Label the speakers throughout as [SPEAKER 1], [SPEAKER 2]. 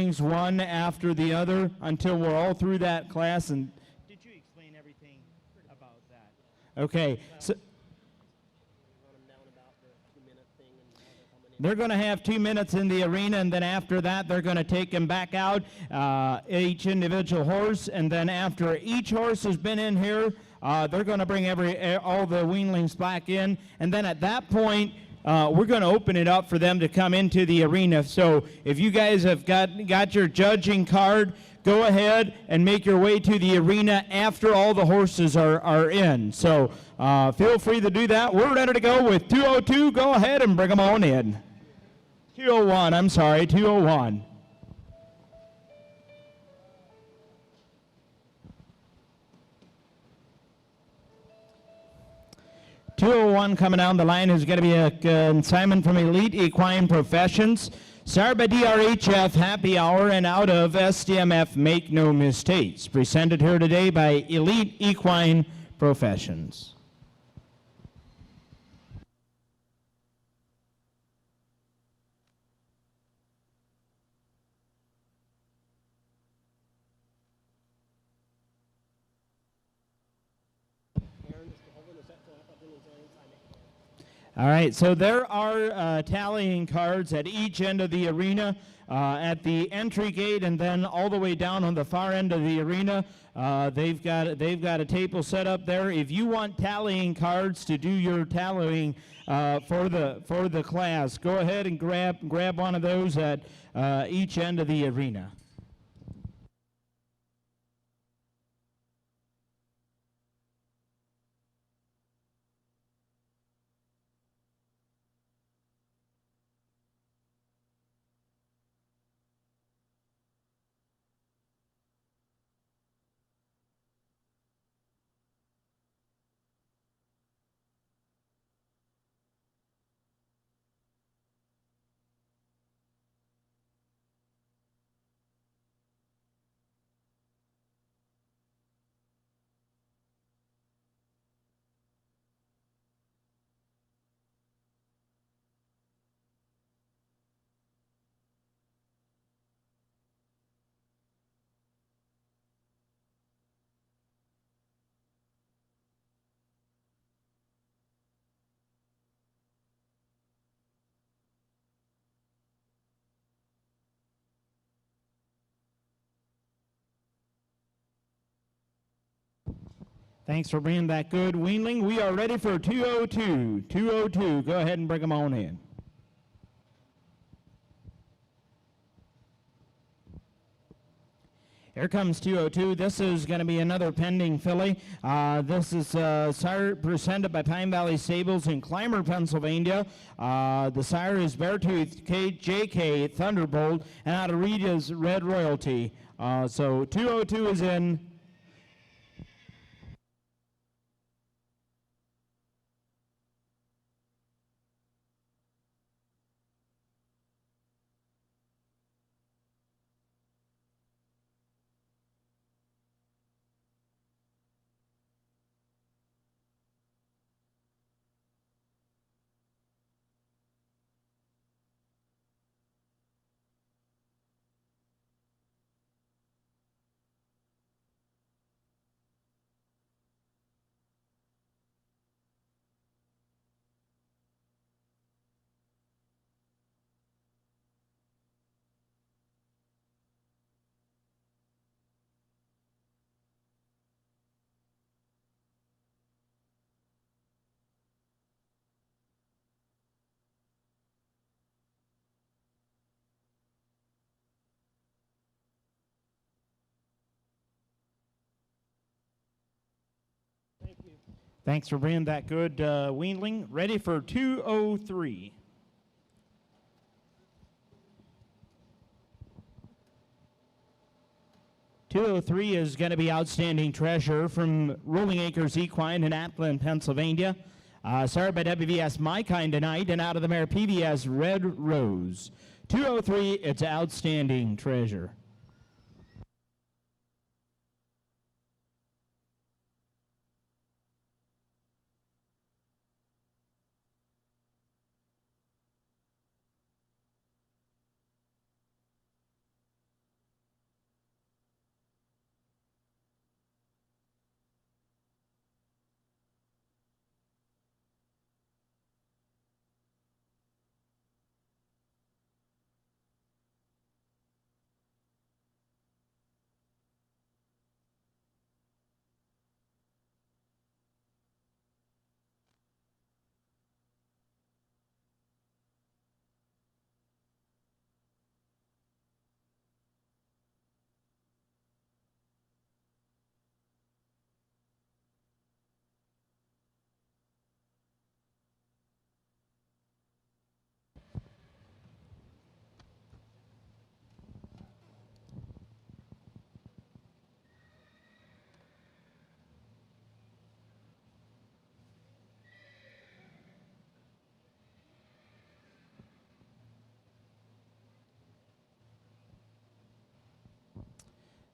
[SPEAKER 1] Weanlings one after the other until we're all through that class. And did you explain everything about that? Okay. So they're going to have 2 minutes in the arena, and then after that, they're going to take them back out, each individual horse, and then after each horse has been in here, they're going to bring all the weanlings back in, and then at that point, we're going to open it up for them to come into the arena. So if you guys have got your judging card, go ahead and make your way to the arena after all the horses are in. So feel free to do that. We're ready to go with 202. Go ahead and bring them on in. 201, I'm sorry, 201. .201 coming down the line is going to be a consignment from Elite Equine Professions. Started by DRHF Happy Hour and out of SDMF Make No Mistakes. Presented here today by Elite Equine Professions. All right, so there are tallying cards at each end of the arena, at the entry gate, and then all the way down on the far end of the arena. They've got a table set up there. If you want tallying cards to do your tallying for the class, go ahead and grab one of those at each end of the arena. Thanks for being that good, Weanling. We are ready for 202. 202, go ahead and bring them on in. Here comes 202. This is going to be another pending filly. This is sire presented by Pine Valley Stables in Clymer, Pennsylvania. The sire is Beartooth JK Thunderbolt, and out of Rita's Red Royalty. So 202 is in. Thanks for bringing that good, Weanling. Ready for 203. .203 is going to be Outstanding Treasure from Rolling Acres Equine in Atlin, Pennsylvania. Started by WVS My Kind tonight, and out of the mare PVS Red Rose. 203, it's Outstanding Treasure.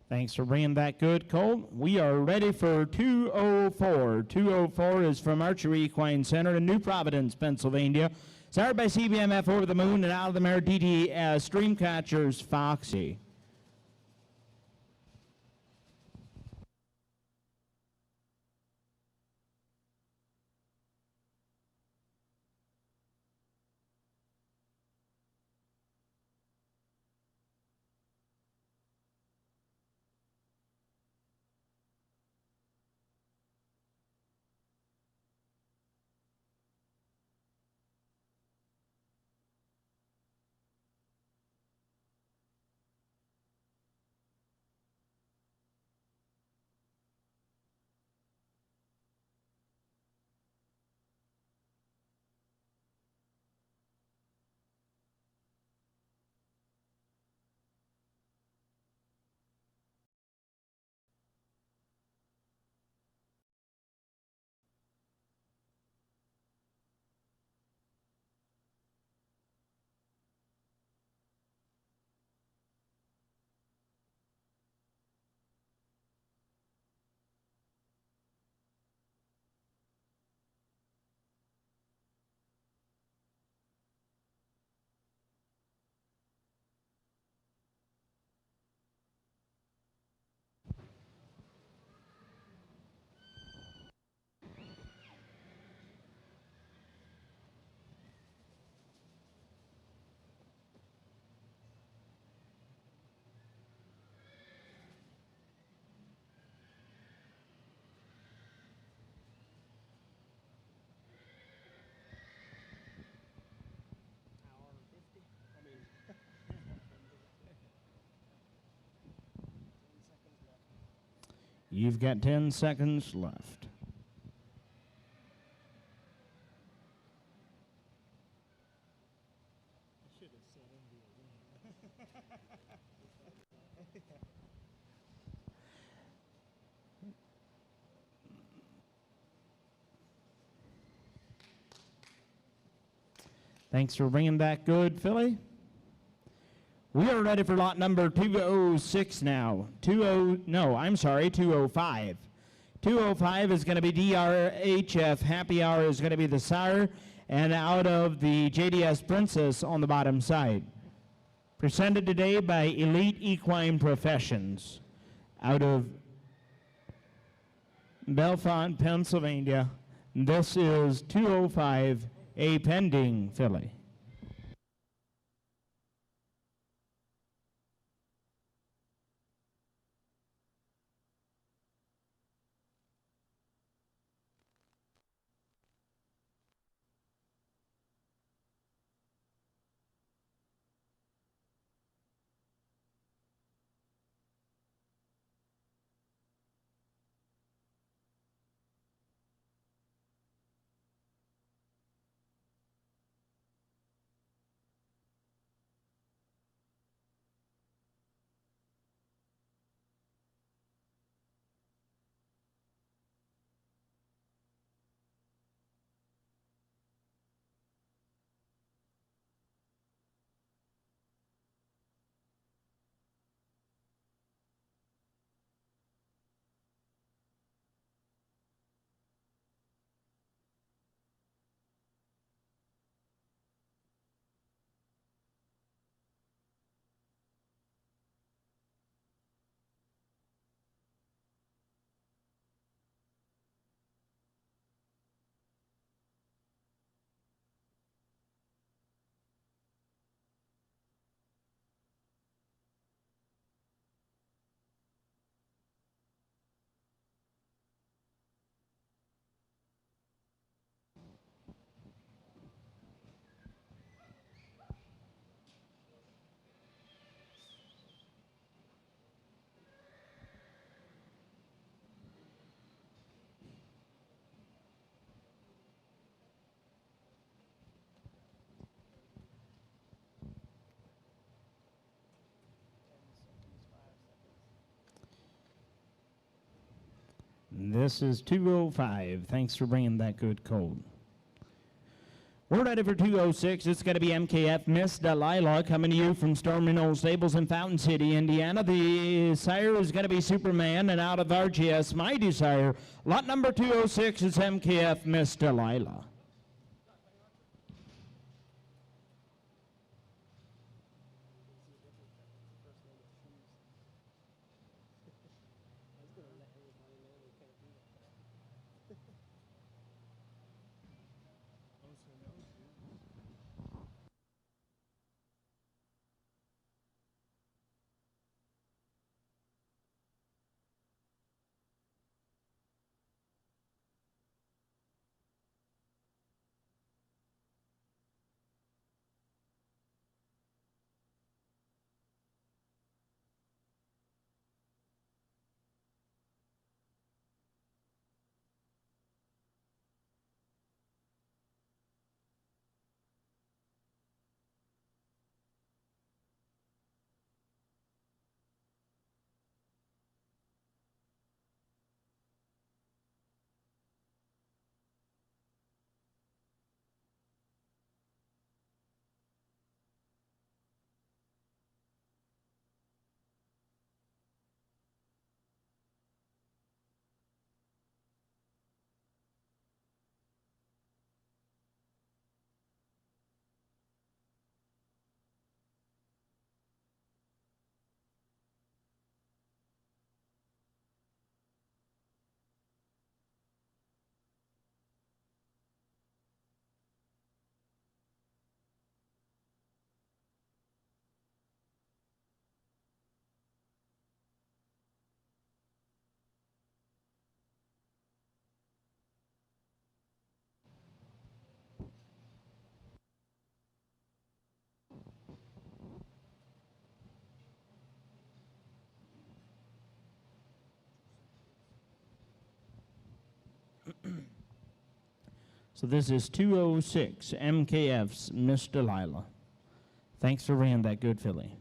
[SPEAKER 1] Thanks for bringing that good, Colt. We are ready for 204. 204 is from Archery Equine Center in New Providence, Pennsylvania. Started by CBMF Over the Moon and out of the mare DD Streamcatcher's Foxy. You've got 10 seconds left. Thanks for bringing that good, Philly. We are ready for lot number 206 now. 205. 205 is going to be DRHF. Happy Hour is going to be the sire, and out of the JDS Princess on the bottom side. Presented today by Elite Equine Professions out of Bellefonte, Pennsylvania. This is 205, a pending filly. This is 205. Thanks for bringing that good, Colt. We're ready for 206. It's going to be MKF Miss Delilah coming to you from Stormy Knoll Stables in Fountain City, Indiana. The sire is going to be Superman, and out of RGS, My Desire. Lot number 206 is MKF Miss Delilah. So this is 206, MKF's Miss Delilah. Thanks for bringing that good filly.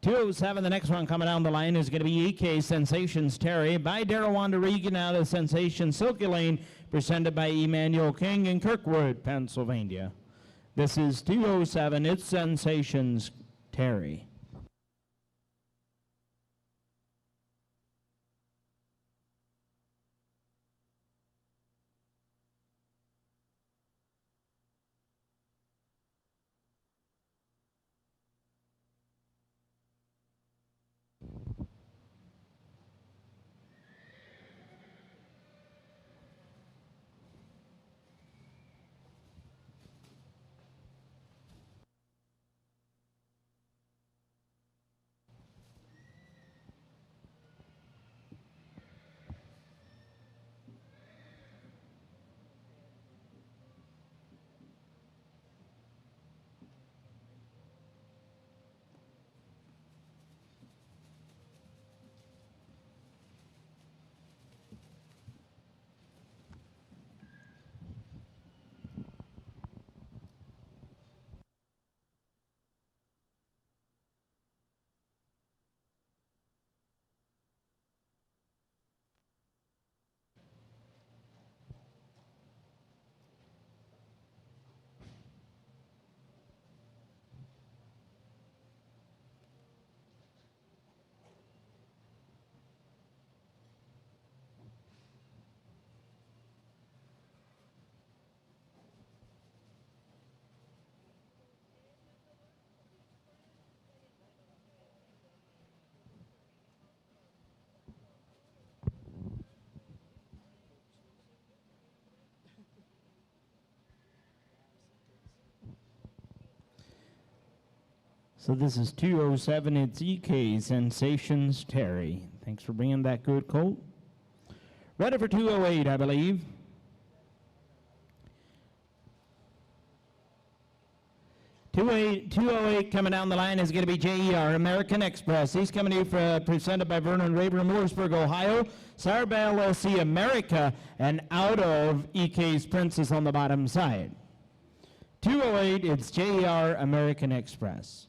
[SPEAKER 1] .207, the next one coming down the line is going to be EK Sensations Terry by Darrell Wanda Regan out of Sensation Silky Lane, presented by Emmanuel King in Kirkwood, Pennsylvania. This is 207, it's Sensations Terry. So this is 207, it's EK Sensations Terry. Thanks for bringing that good colt. Ready for 208, I believe. 208 coming down the line is going to be JER, American Express. He's coming to you presented by Vernon Raver, Mooresburg, Ohio. Sire by LLC America, and out of EK's Princess on the bottom side. 208, it's JR American Express.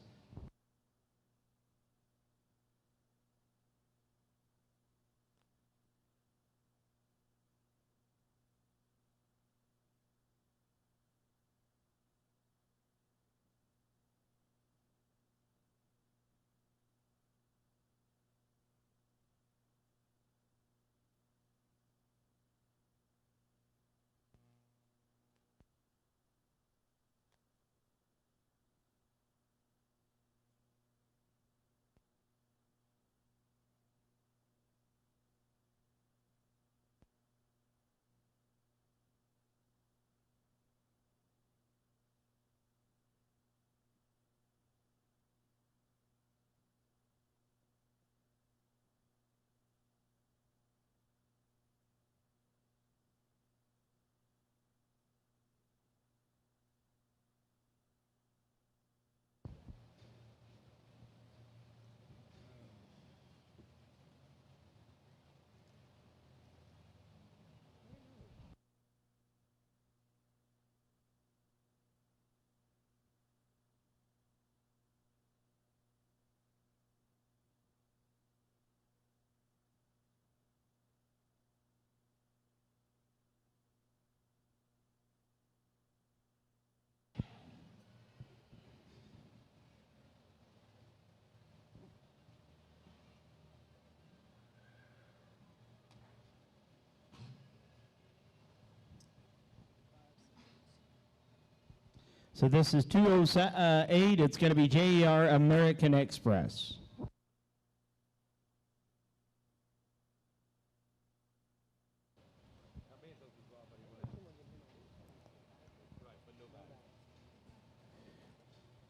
[SPEAKER 1] So this is 208. It's going to be JR American Express.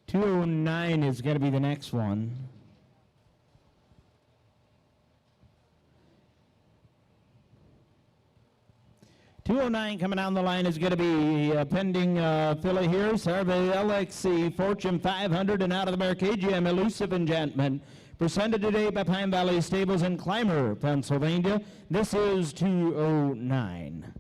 [SPEAKER 1] .209 is going to be the next one. .209 coming down the line is going to be pending filly here. Survey LXC, Fortune 500, and out of the mare KGM, Elusive Enchantment. Presented today by Pine Valley Stables in Clymer, Pennsylvania. This is 209.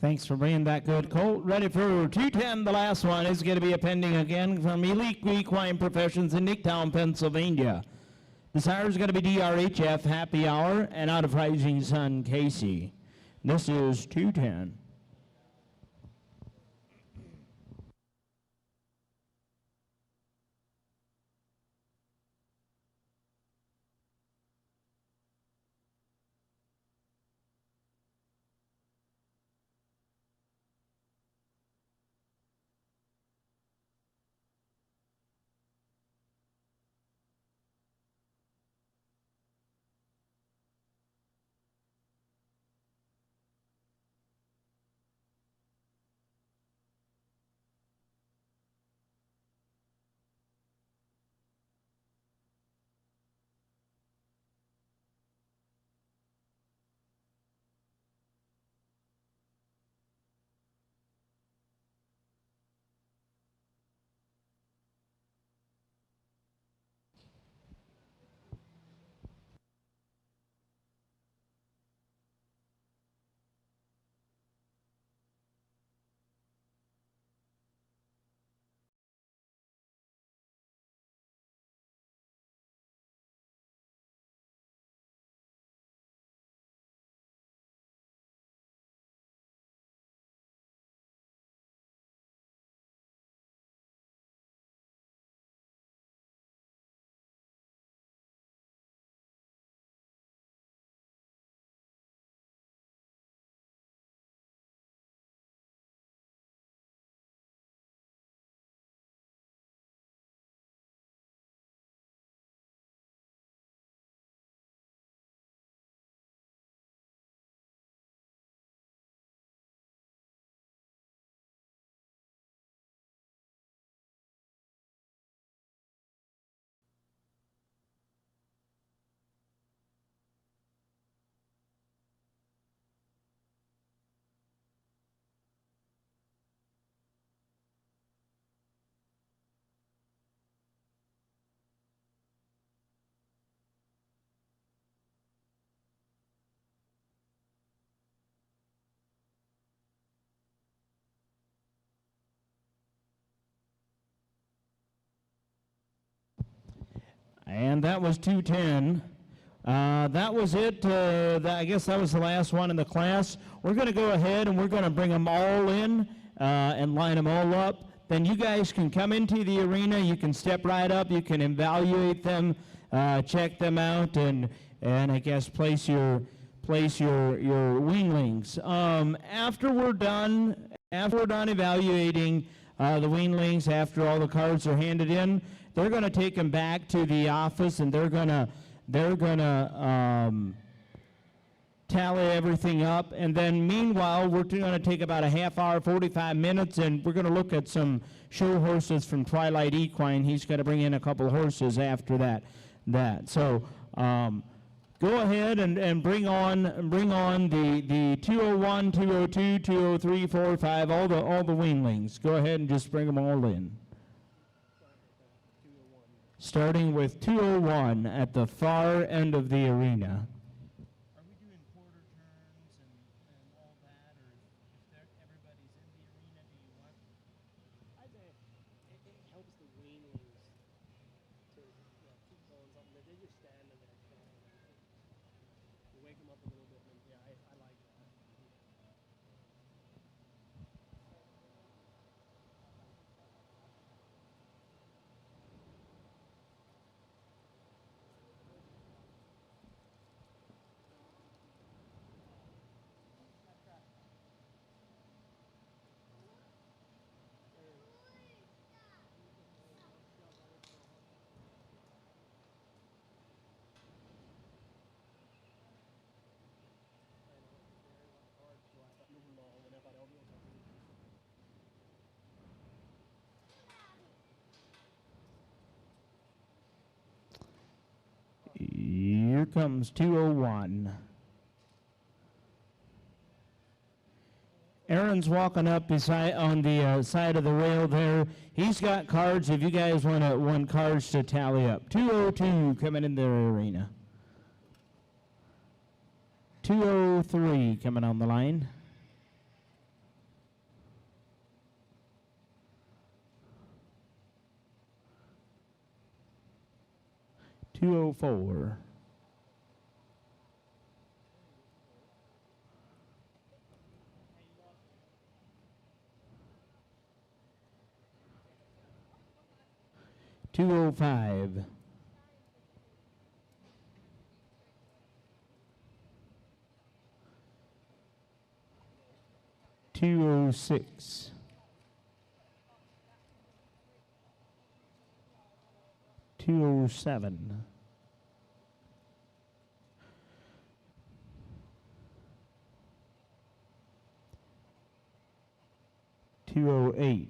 [SPEAKER 1] Thanks for bringing that good colt. Ready for 210. The last one is going to be a pending again from Elite Equine Professions in Nicktown, Pennsylvania. The sire is going to be DRHF Happy Hour and out of Rising Sun Casey. This is 210. And that was 210. That was it. I guess that was the last one in the class. We're going to go ahead and we're going to bring them all in and line them all up. Then you guys can come into the arena. You can step right up. You can evaluate them, check them out, and I guess place your weanlings. After we're done evaluating the weanlings, after all the cards are handed in, they're going to take them back to the office, and they're gonna tally everything up, and then meanwhile we're going to take about a half hour, 45 minutes, and we're going to look at some show horses from Twilight Equine. He's going to bring in a couple horses after that. So go ahead and bring on the 201, 202, 203, 4, 5, all the weanlings. Go ahead and just bring them all in. Starting with 201 at the far end of the arena.
[SPEAKER 2] Are we doing quarter turns and all that, or if everybody's in the arena, do you want?
[SPEAKER 3] I think it helps the weanlings to keep going something. They're just standing there. You wake them up a little bit, and yeah, I like that.
[SPEAKER 1] Here comes 201. Aaron's walking up on the side of the rail there. He's got cards if you guys want cards to tally up. 202 coming in the arena. 203 coming on the line. 204. 205. 206. 207. 208.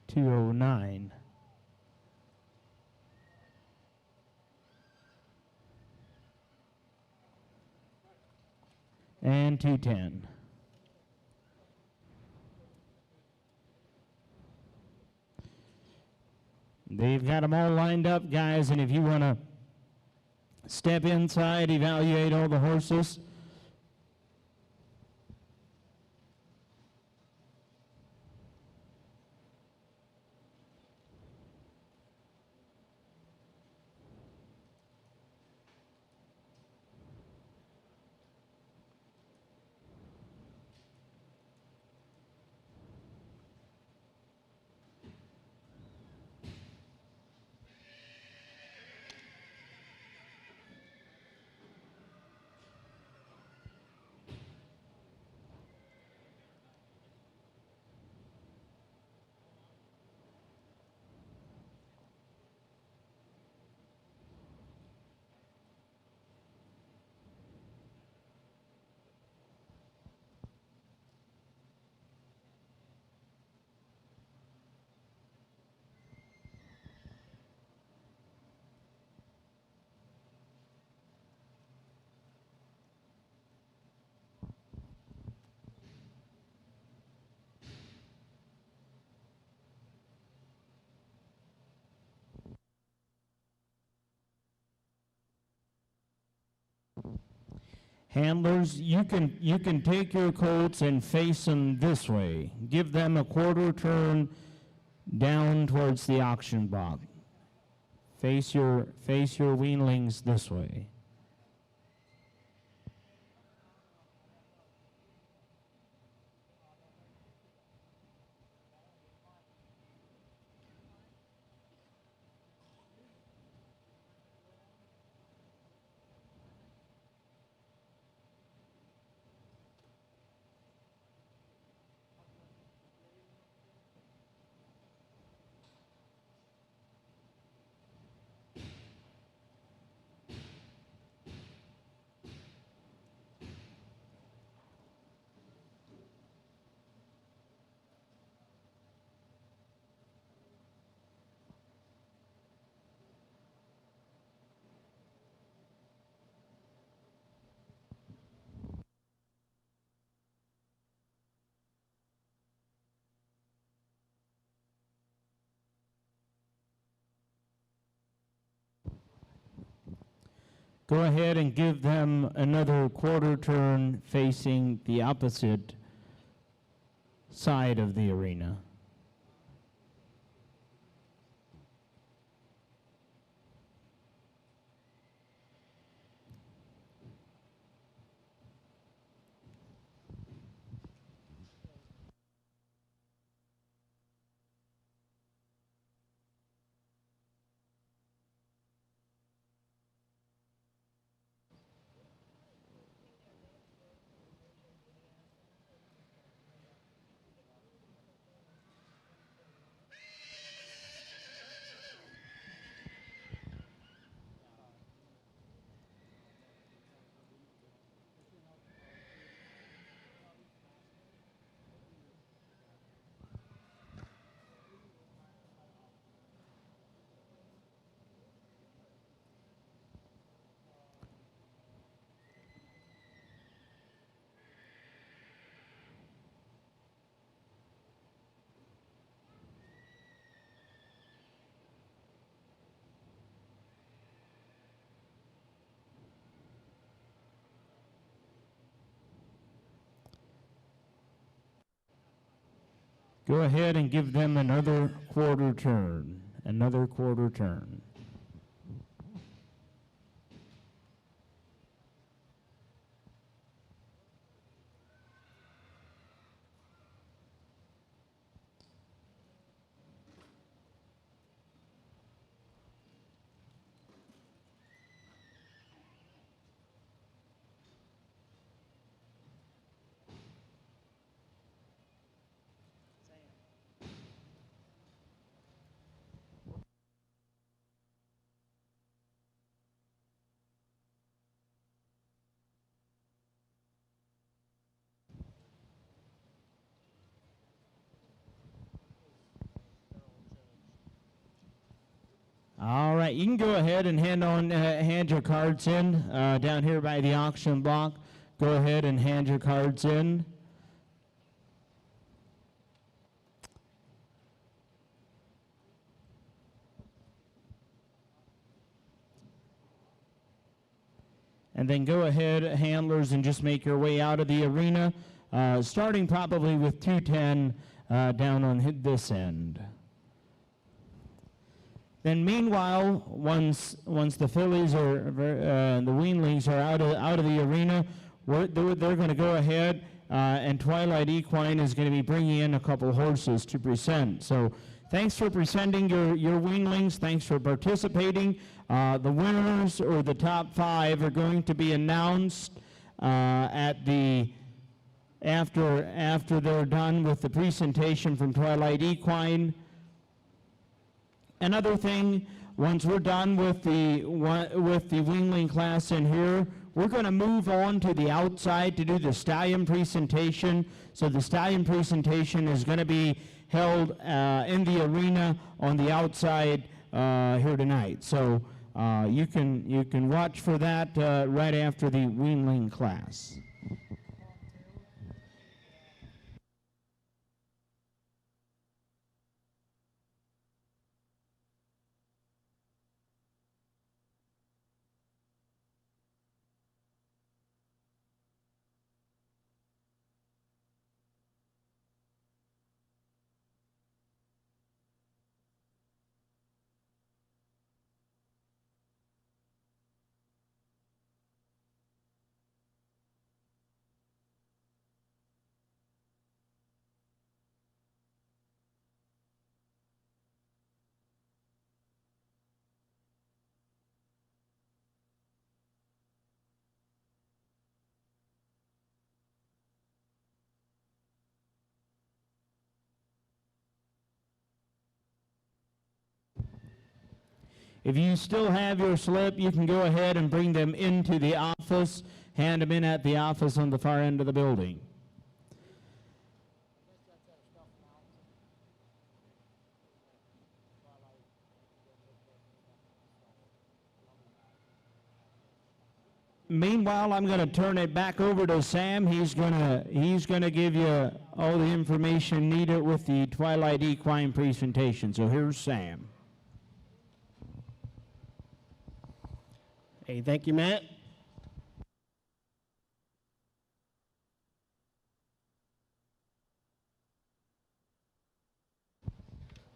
[SPEAKER 1] 209. 210. They've got them all lined up, guys, and if you want to step inside, evaluate all the horses. Handlers, you can take your colts and face them this way. Give them a quarter turn down towards the auction block. Face your weanlings this way. Go ahead and give them another quarter turn facing the opposite side of the arena. Go ahead and give them another quarter turn. Another quarter turn. All right, you can go ahead and hand your cards in down here by the auction block. Go ahead and hand your cards in. And then go ahead, handlers, and just make your way out of the arena, starting probably with 210 down on this end. Then meanwhile, once the fillies or the weanlings are out of the arena, they're going to go ahead and Twilight Equine is going to be bringing in a couple horses to present. So thanks for presenting your weanlings. Thanks for participating. The winners or the top 5 are going to be announced at the after they're done with the presentation from Twilight Equine. Another thing, once we're done with the weanling class in here, we're going to move on to the outside to do the stallion presentation. So the stallion presentation is going to be held in the arena on the outside here tonight. So you can watch for that right after the weanling class. If you still have your slip, you can go ahead and bring them into the office, hand them in at the office on the far end of the building. Meanwhile, I'm going to turn it back over to Sam. He's going to give you all the information needed with the Twilight Equine presentation. So here's Sam.
[SPEAKER 3] Hey, thank you, Matt.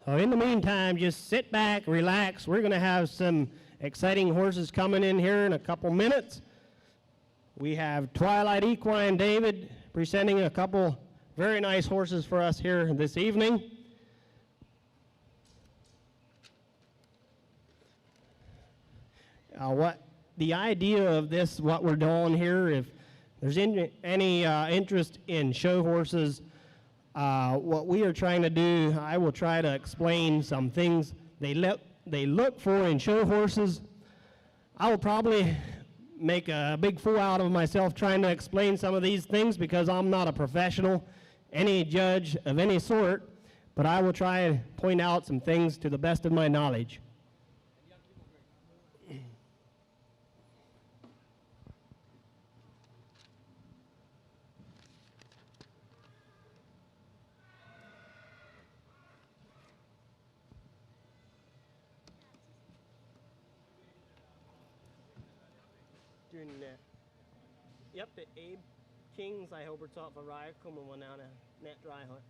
[SPEAKER 3] So in the meantime, just sit back, relax. We're going to have some exciting horses coming in here in a couple minutes. We have Twilight Equine David presenting a couple very nice horses for us here this evening. What the idea of this, what we're doing here, if there's any interest in show horses, what we are trying to do, I will try to explain some things they look for in show horses. I will probably make a big fool out of myself trying to explain some of these things because I'm not a professional, any judge of any sort, but I will try and point out some things to the best of my knowledge. Yep, the Abe Kings, I hope it's off a ride, kommer one out of net dry hunt.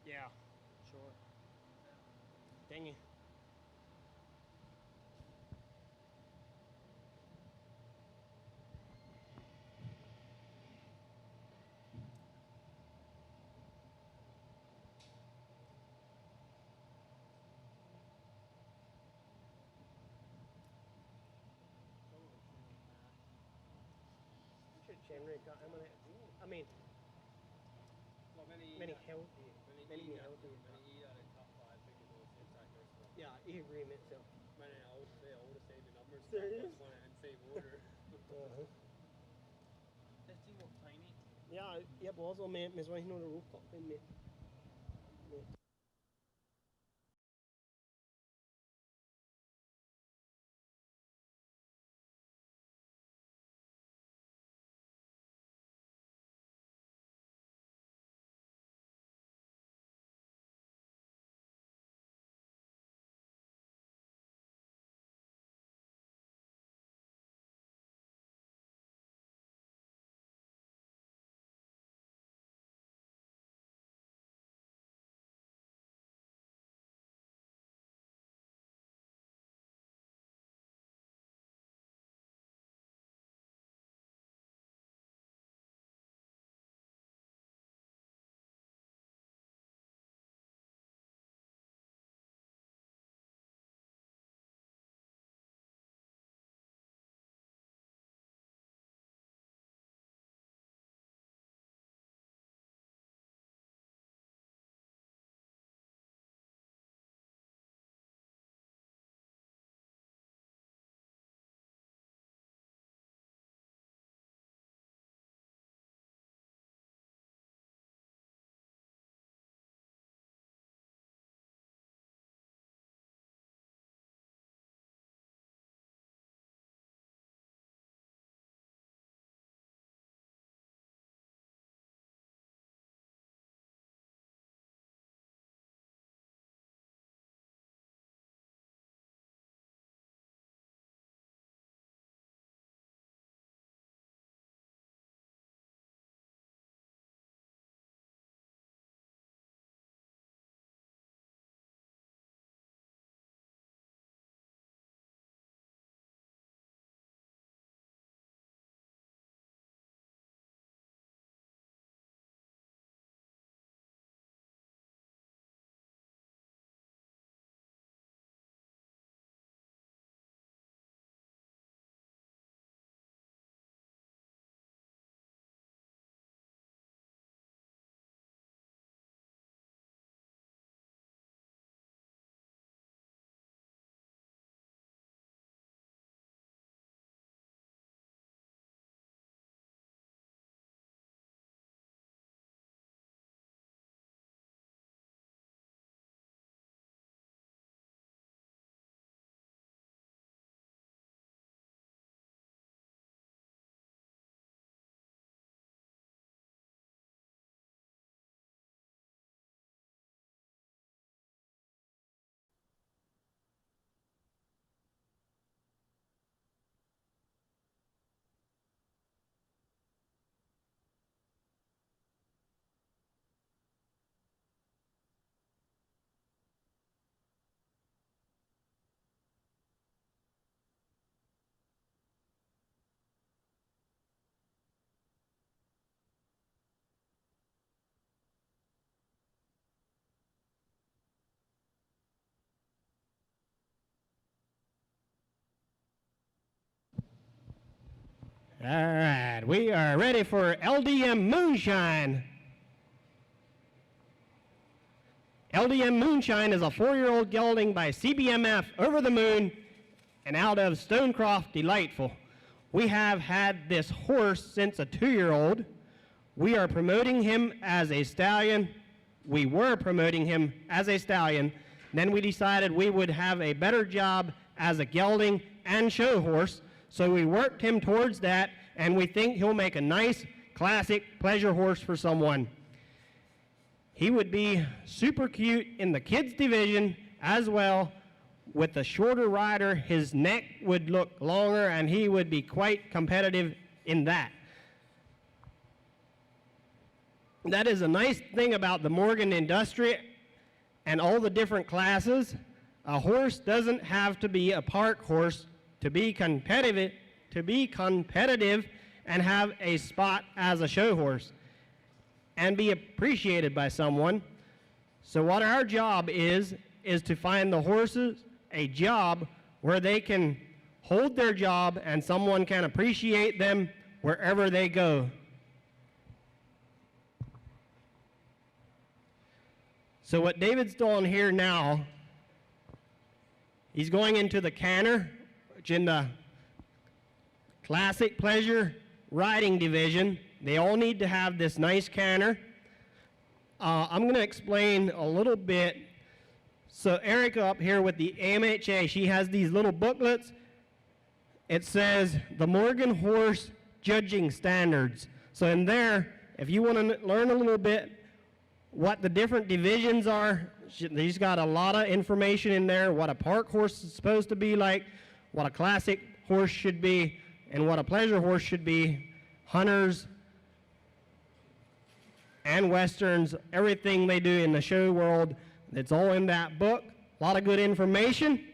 [SPEAKER 3] Yeah, sure. Dang you. I mean, many healthy. Yeah, I agree med selv. Men jeg er også ved at save the numbers. Serious? And save order.
[SPEAKER 2] That thing was tiny.
[SPEAKER 3] Yeah, jeg bruger også med sådan noget rooftop med All right, we are ready for LDM Moonshine. LDM Moonshine is a 4-year-old gelding by CBMF Over the Moon and out of Stonecroft Delightful. We have had this horse since a 2-year-old. We are promoting him as a stallion. We were promoting him as a stallion. Then we decided we would have a better job as a gelding and show horse. So we worked him towards that, and we think he'll make a nice, classic pleasure horse for someone. He would be super cute in the kids division as well. With the shorter rider, his neck would look longer, and he would be quite competitive in that. That is a nice thing about the Morgan industry and all the different classes. A horse doesn't have to be a park horse to be competitive, and have a spot as a show horse and be appreciated by someone. So what our job is to find the horses a job where they can hold their job and someone can appreciate them wherever they go. So what David's doing here now, he's going into the canter, which in the classic pleasure riding division, they all need to have this nice canter. I'm going to explain a little bit. So Erica up here with the AMHA, she has these little booklets. It says the Morgan Horse Judging Standards. So in there, if you want to learn a little bit what the different divisions are, she's got a lot of information in there, what a park horse is supposed to be like, what a classic horse should be, and what a pleasure horse should be. Hunters and westerns, everything they do in the show world, it's all in that book. A lot of good information.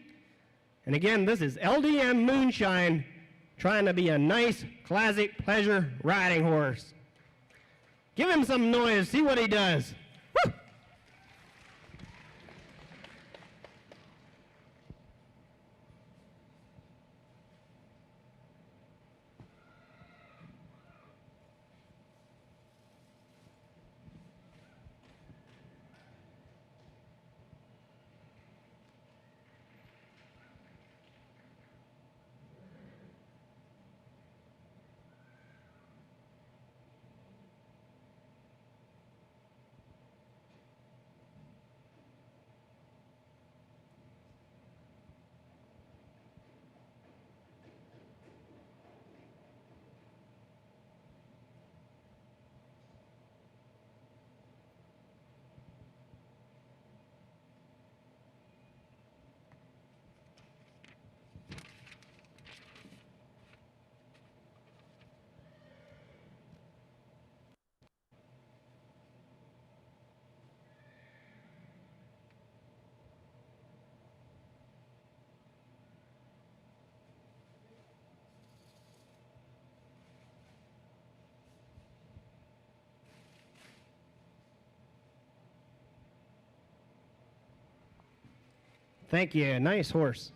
[SPEAKER 3] And again, this is LDM Moonshine, trying to be a nice, classic pleasure riding horse. Give him some noise, see what he does. Woo! Thank you, nice horse.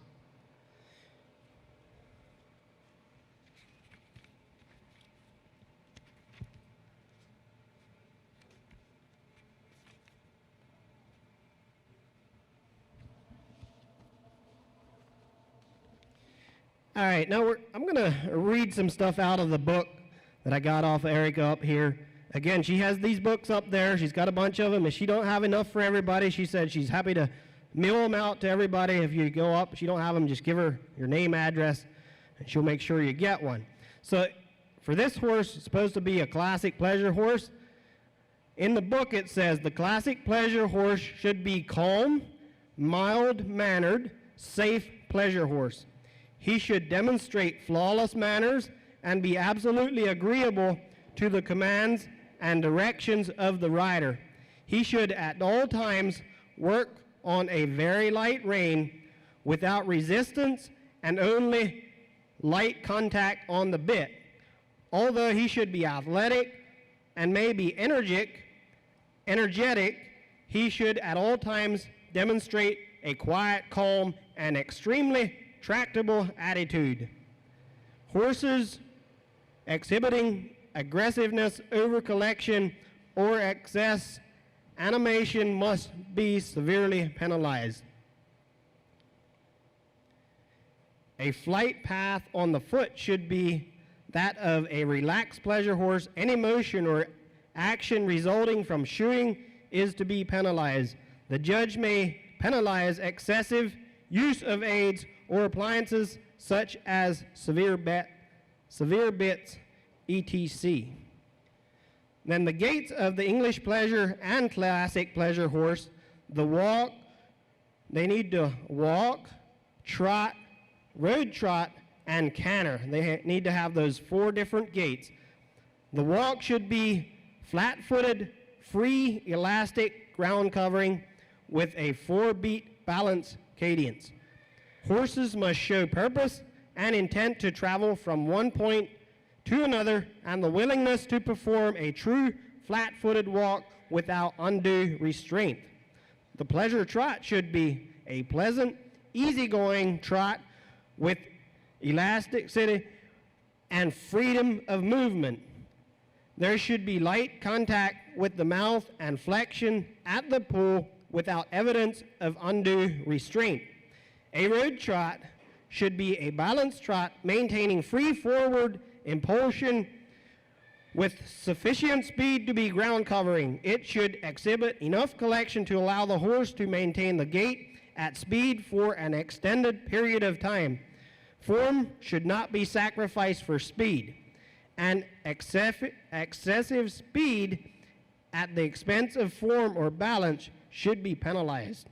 [SPEAKER 3] All right, now I'm going to read some stuff out of the book that I got off Erica up here. Again, she has these books up there. She's got a bunch of them. If she don't have enough for everybody, she said she's happy to mail them out to everybody. If you go up, if you don't have them, just give her your name, address, and she'll make sure you get one. So for this horse, it's supposed to be a classic pleasure horse. In the book, it says the classic pleasure horse should be calm, mild-mannered, safe pleasure horse. He should demonstrate flawless manners and be absolutely agreeable to the commands and directions of the rider. He should at all times work on a very light rein without resistance and only light contact on the bit. Although he should be athletic and maybe energetic, he should at all times demonstrate a quiet, calm, and extremely tractable attitude. Horses
[SPEAKER 4] exhibiting aggressiveness, over-collection, or excess animation must be severely penalized. A flight path on the foot should be that of a relaxed pleasure horse. Any motion or action resulting from shoeing is to be penalized. The judge may penalize excessive use of aids or appliances such as severe bits, etc. Then the gaits of the English pleasure and classic pleasure horse, they need to walk, trot, road trot, and canter. They need to have those 4 different gaits. The walk should be flat-footed, free, elastic ground covering with a 4-beat balance cadence. Horses must show purpose and intent to travel from one point to another and the willingness to perform a true flat-footed walk without undue restraint. The pleasure trot should be a pleasant, easygoing trot with elasticity and freedom of movement. There should be light contact with the mouth and flexion at the pool without evidence of undue restraint. A road trot should be a balanced trot maintaining free forward impulsion with sufficient speed to be ground covering. It should exhibit enough collection to allow the horse to maintain the gait at speed for an extended period of time. Form should not be sacrificed for speed, and excessive speed at the expense of form or balance should be penalized.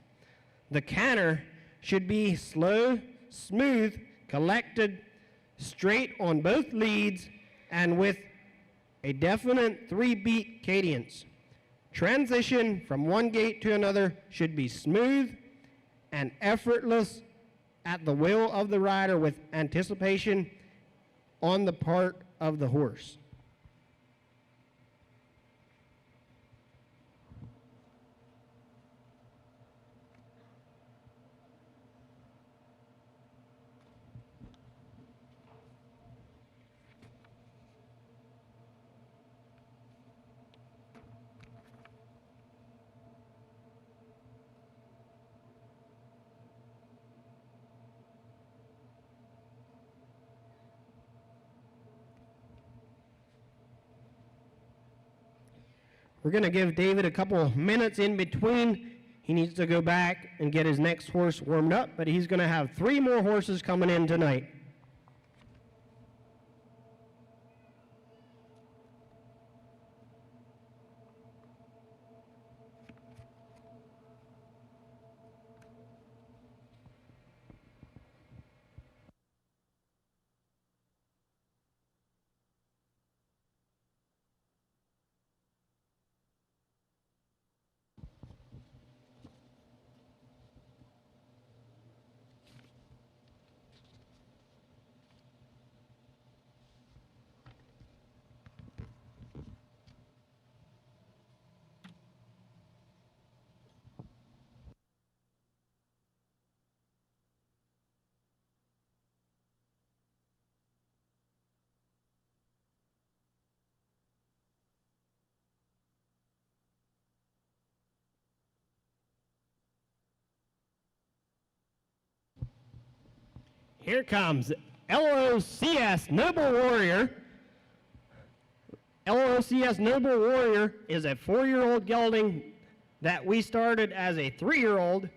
[SPEAKER 4] The canter should be slow, smooth, collected, straight on both leads, and with a definite 3-beat cadence. Transition from one gait to another should be smooth and effortless at the will of the rider with anticipation on the part of the horse. We're going to give David a couple minutes in between. He needs to go back and get his next horse warmed up, but he's going to have 3 more horses coming in tonight. Here comes LOCS Noble Warrior. LOCS Noble Warrior is a 4-year-old gelding that we started as a 3-year-old.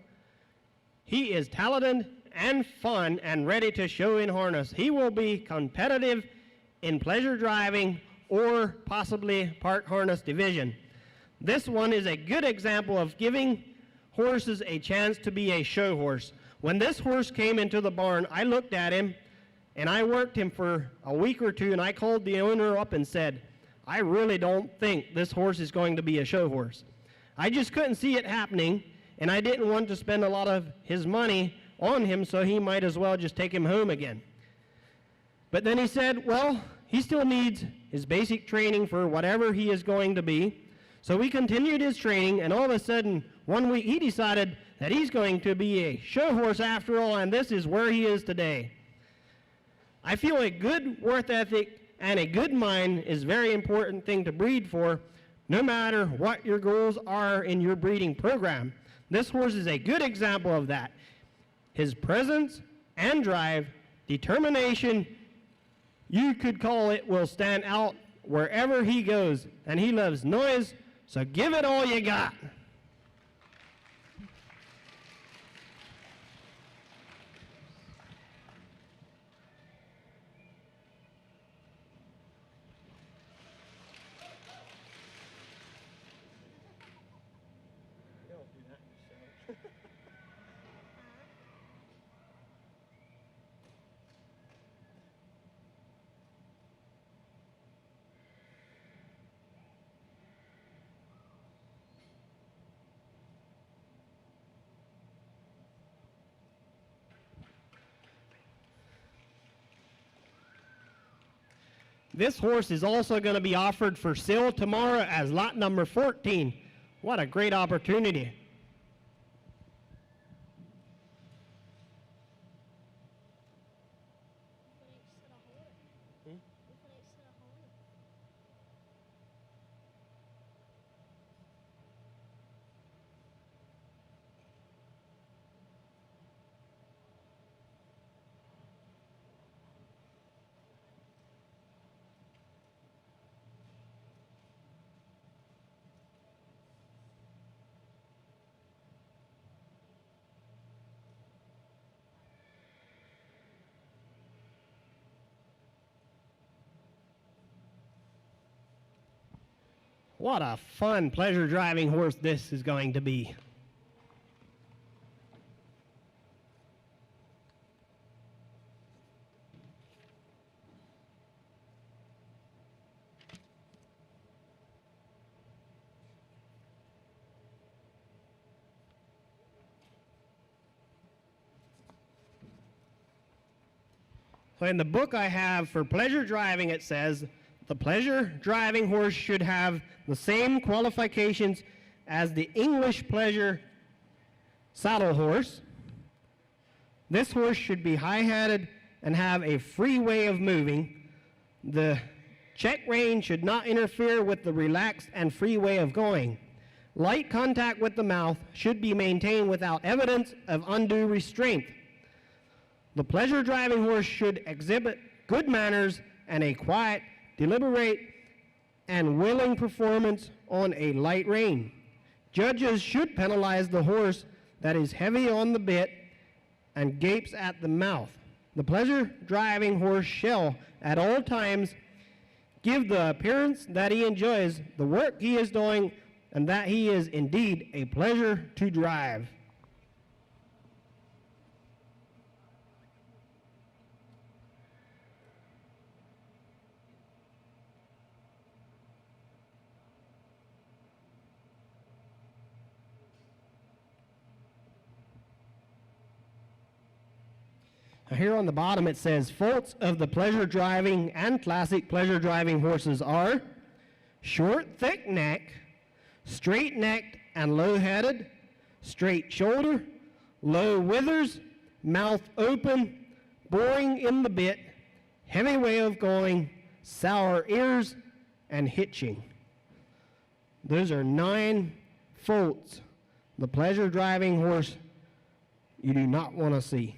[SPEAKER 4] He is talented and fun and ready to show in harness. He will be competitive in pleasure driving or possibly part harness division. This one is a good example of giving horses a chance to be a show horse. When this horse came into the barn, I looked at him and I worked him for a week or 2, and I called the owner up and said, I really don't think this horse is going to be a show horse. I just couldn't see it happening, and I didn't want to spend a lot of his money on him, so he might as well just take him home again. But then he said, well, he still needs his basic training for whatever he is going to be. So we continued his training, and all of a sudden, one week, he decided that he's going to be a show horse after all, and this is where he is today. I feel a good work ethic and a good mind is a very important thing to breed for, no matter what your goals are in your breeding program. This horse is a good example of that. His presence and drive, determination, you could call it, will stand out wherever he goes, and he loves noise, so give it all you got. This horse is also going to be offered for sale tomorrow as lot number 14. What a great opportunity. What a fun pleasure driving horse this is going to be. So in the book I have for pleasure driving, it says the pleasure driving horse should have the same qualifications as the English pleasure saddle horse. This horse should be high-headed and have a free way of moving. The check rein should not interfere with the relaxed and free way of going. Light contact with the mouth should be maintained without evidence of undue restraint. The pleasure driving horse should exhibit good manners and a quiet, deliberate, and willing performance on a light rein. Judges should penalize the horse that is heavy on the bit and gapes at the mouth. The pleasure driving horse shall, at all times, give the appearance that he enjoys the work he is doing and that he is indeed a pleasure to drive. Here on the bottom it says, faults of the pleasure driving and classic pleasure driving horses are short, thick neck, straight necked and low headed, straight shoulder, low withers, mouth open, boring in the bit, heavy way of going, sour ears, and hitching. Those are 9 faults the pleasure driving horse you do not want to see.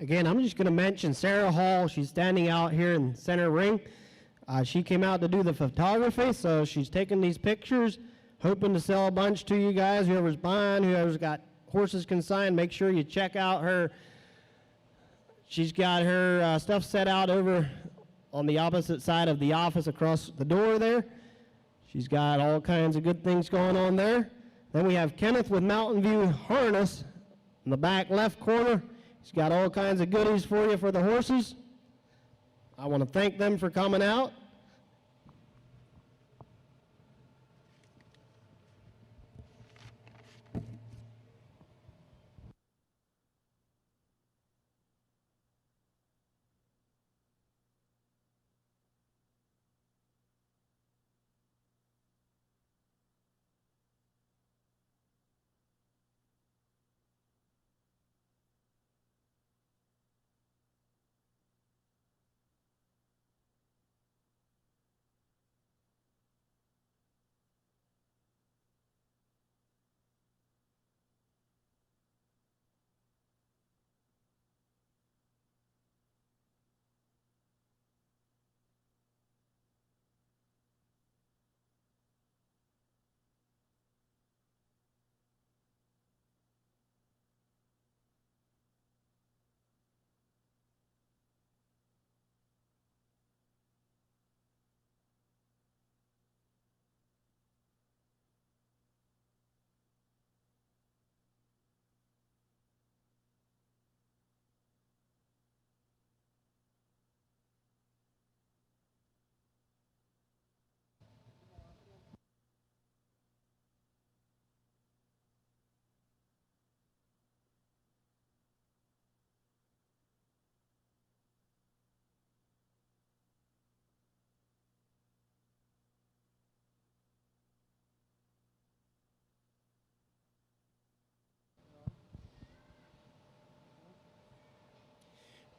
[SPEAKER 4] Again, I'm just going to mention Sarah Hall. She's standing out here in center ring. She came out to do the photography, so she's taking these pictures, hoping to sell a bunch to you guys. Whoever's buying, whoever's got horses consigned, make sure you check out her. She's got her stuff set out over on the opposite side of the office across the door there. She's got all kinds of good things going on there. Then we have Kenneth with Mountain View Harness in the back left corner. He's got all kinds of goodies for you for the horses. I want to thank them for coming out.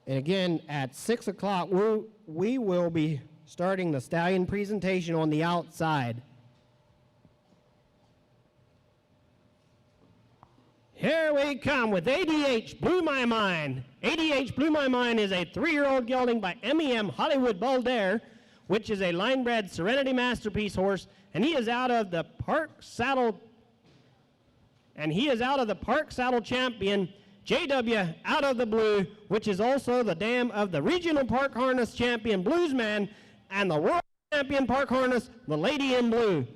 [SPEAKER 4] And again, at 6 o'clock, we will be starting the stallion presentation on the outside. Here we come with ADH Blew My Mind. ADH Blew My Mind is a 3-year-old gelding by MEM Hollywood Boulder, which is a line-bred Serenity Masterpiece horse, and he is out of the Park Saddle champion JW Out of the Blue, which is also the dam of the Regional Park Harness champion Bluesman and the World Champion Park Harness, the Lady in Blue.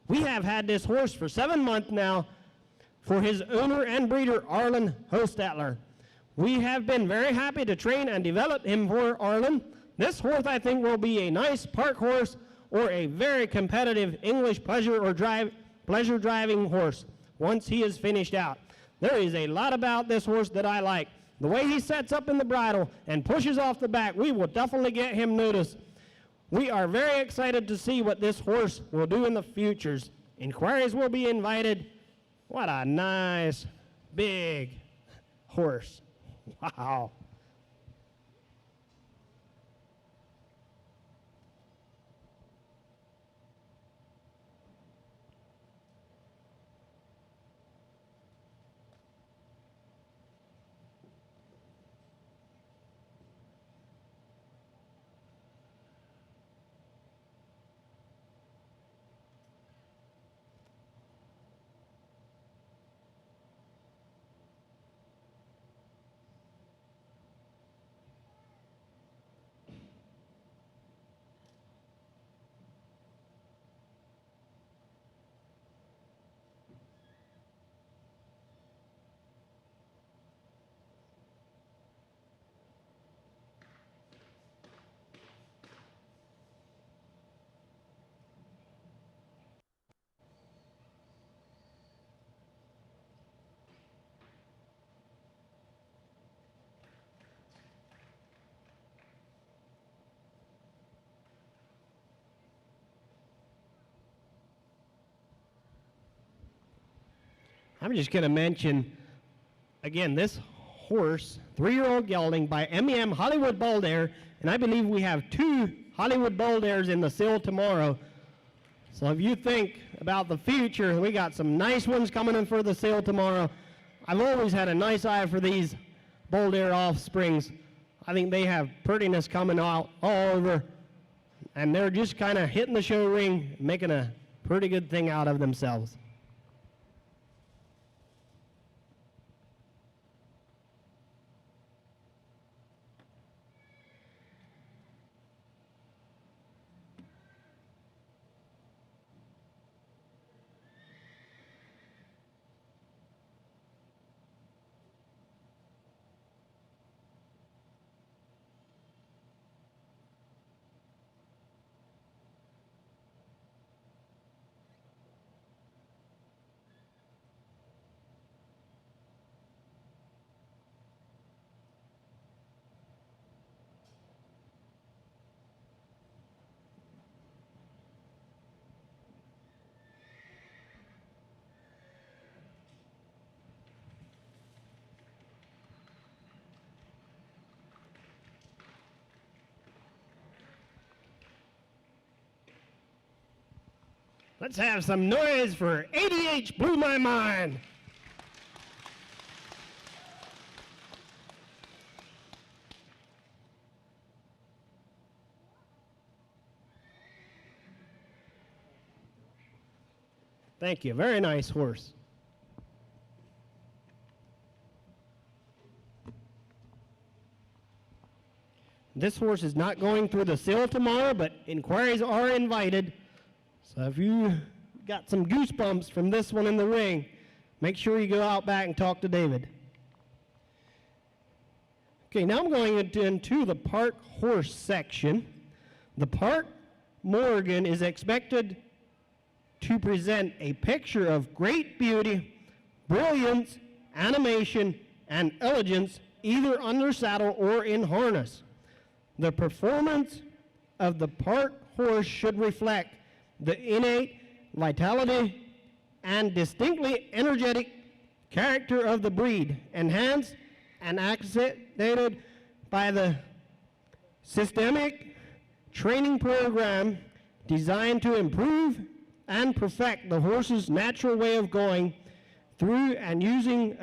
[SPEAKER 4] We have had this horse for 7 months now for his owner and breeder, Arlen Hostetler. We have been very happy to train and develop him for Arlen. This horse, I think, will be a nice park horse or a very competitive English pleasure driving horse once he is finished out. There is a lot about this horse that I like. The way he sets up in the bridle and pushes off the back, we will definitely get him noticed. We are very excited to see what this horse will do in the futures. Inquiries will be invited. What a nice, big horse. Wow. I'm just going to mention, again, this horse, 3-year-old gelding by MEM Hollywood Boulder, and I believe we have 2 Hollywood Boulders in the sale tomorrow. So if you think about the future, we got some nice ones coming in for the sale tomorrow. I've always had a nice eye for these Bull Deer offsprings. I think they have prettiness coming out all over, and they're just kind of hitting the show ring, making a pretty good thing out of themselves. Let's have some noise for ADH Blew My Mind. Thank you. Very nice horse. This horse is not going through the sale tomorrow, but inquiries are invited. So if you got some goosebumps from this one in the ring, make sure you go out back and talk to David. Okay, now I'm going into the Park horse section. The Park Morgan is expected to present a picture of great beauty, brilliance, animation, and elegance, either under saddle or in harness. The performance of the Park horse should reflect the innate vitality and distinctly energetic character of the breed, enhanced and accentuated by the systemic training program designed to improve and perfect the horse's natural way of going through the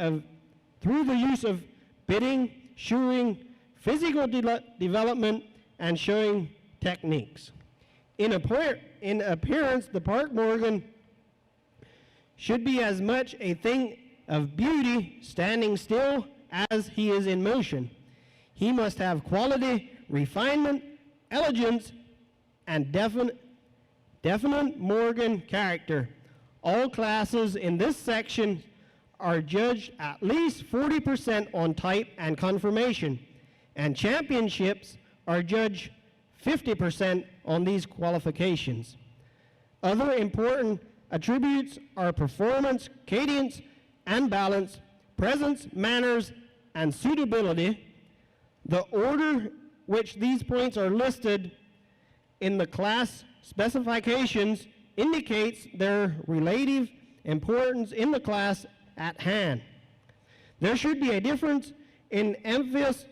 [SPEAKER 4] use of bitting, shoeing, physical development, and showing techniques. In appearance, the Park Morgan should be as much a thing of beauty standing still as he is in motion. He must have quality, refinement, elegance, and definite Morgan character. All classes in this section are judged at least 40% on type and conformation, and championships are judged 50% on these qualifications. Other important attributes are performance, cadence, and balance, presence, manners, and suitability. The order which these points are listed in the class specifications indicates their relative importance in the class at hand. There should be a difference in emphasis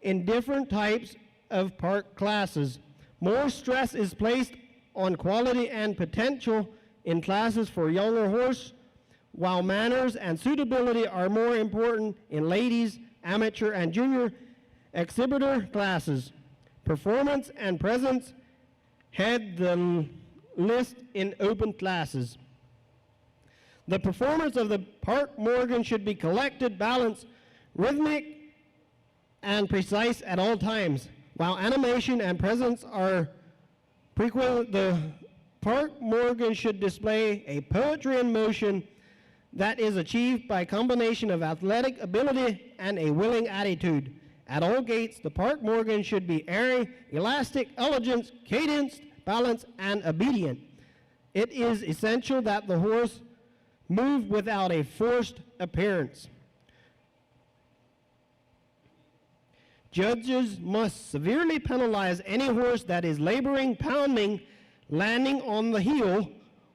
[SPEAKER 4] in different types of park classes. More stress is placed on quality and potential in classes for younger horse, while manners and suitability are more important in ladies, amateur, and junior exhibitor classes. Performance and presence head the list in open classes. The performance of the Park Morgan should be collected, balanced, rhythmic, and precise at all times. While animation and presence are prerequisite, the Park Morgan should display a poetry in motion that is achieved by a combination of athletic ability and a willing attitude. At all gaits, the Park Morgan should be airy, elastic, elegant, cadenced, balanced, and obedient. It is essential that the horse move without a forced appearance. Judges must severely penalize any horse that is laboring, pounding, landing on the heel,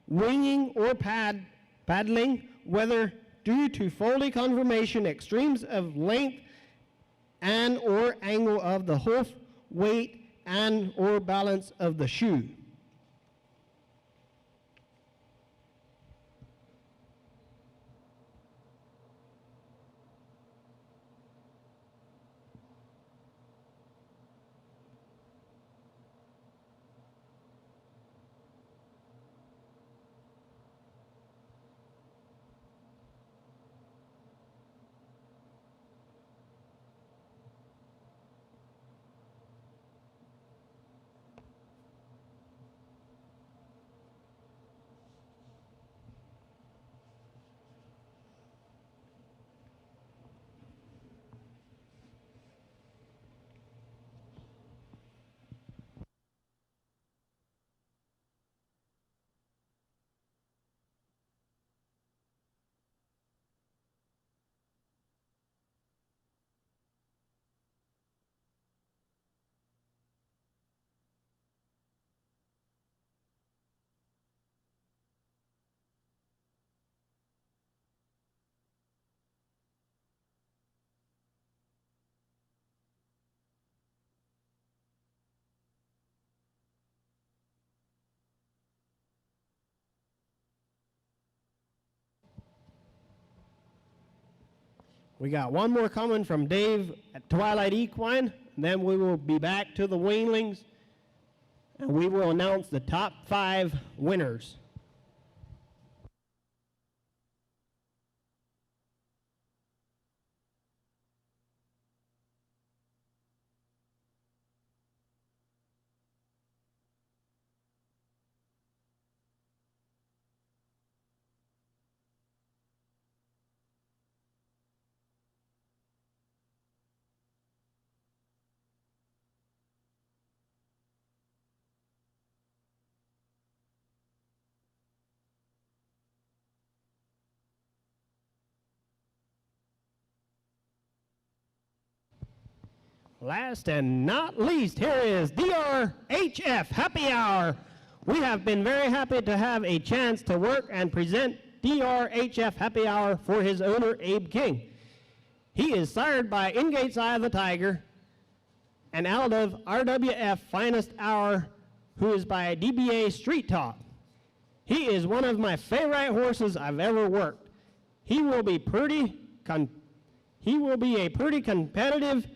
[SPEAKER 4] winging, or paddling, whether due to faulty conformation, extremes of length and or angle of the hoof, weight, and or balance of the shoe. We got one more coming from Dave at Twilight Equine. And then we will be back to the Weanlings, and we will announce the top 5 winners. Last and not least, here is DRHF Happy Hour. We have been very happy to have a chance to work and present DRHF Happy Hour for his owner, Abe King. He is sired by Ingate's Eye of the Tiger and out of RWF Finest Hour, who is by DBA Street Talk. He is one of my favorite horses I've ever worked. He will be a pretty competitive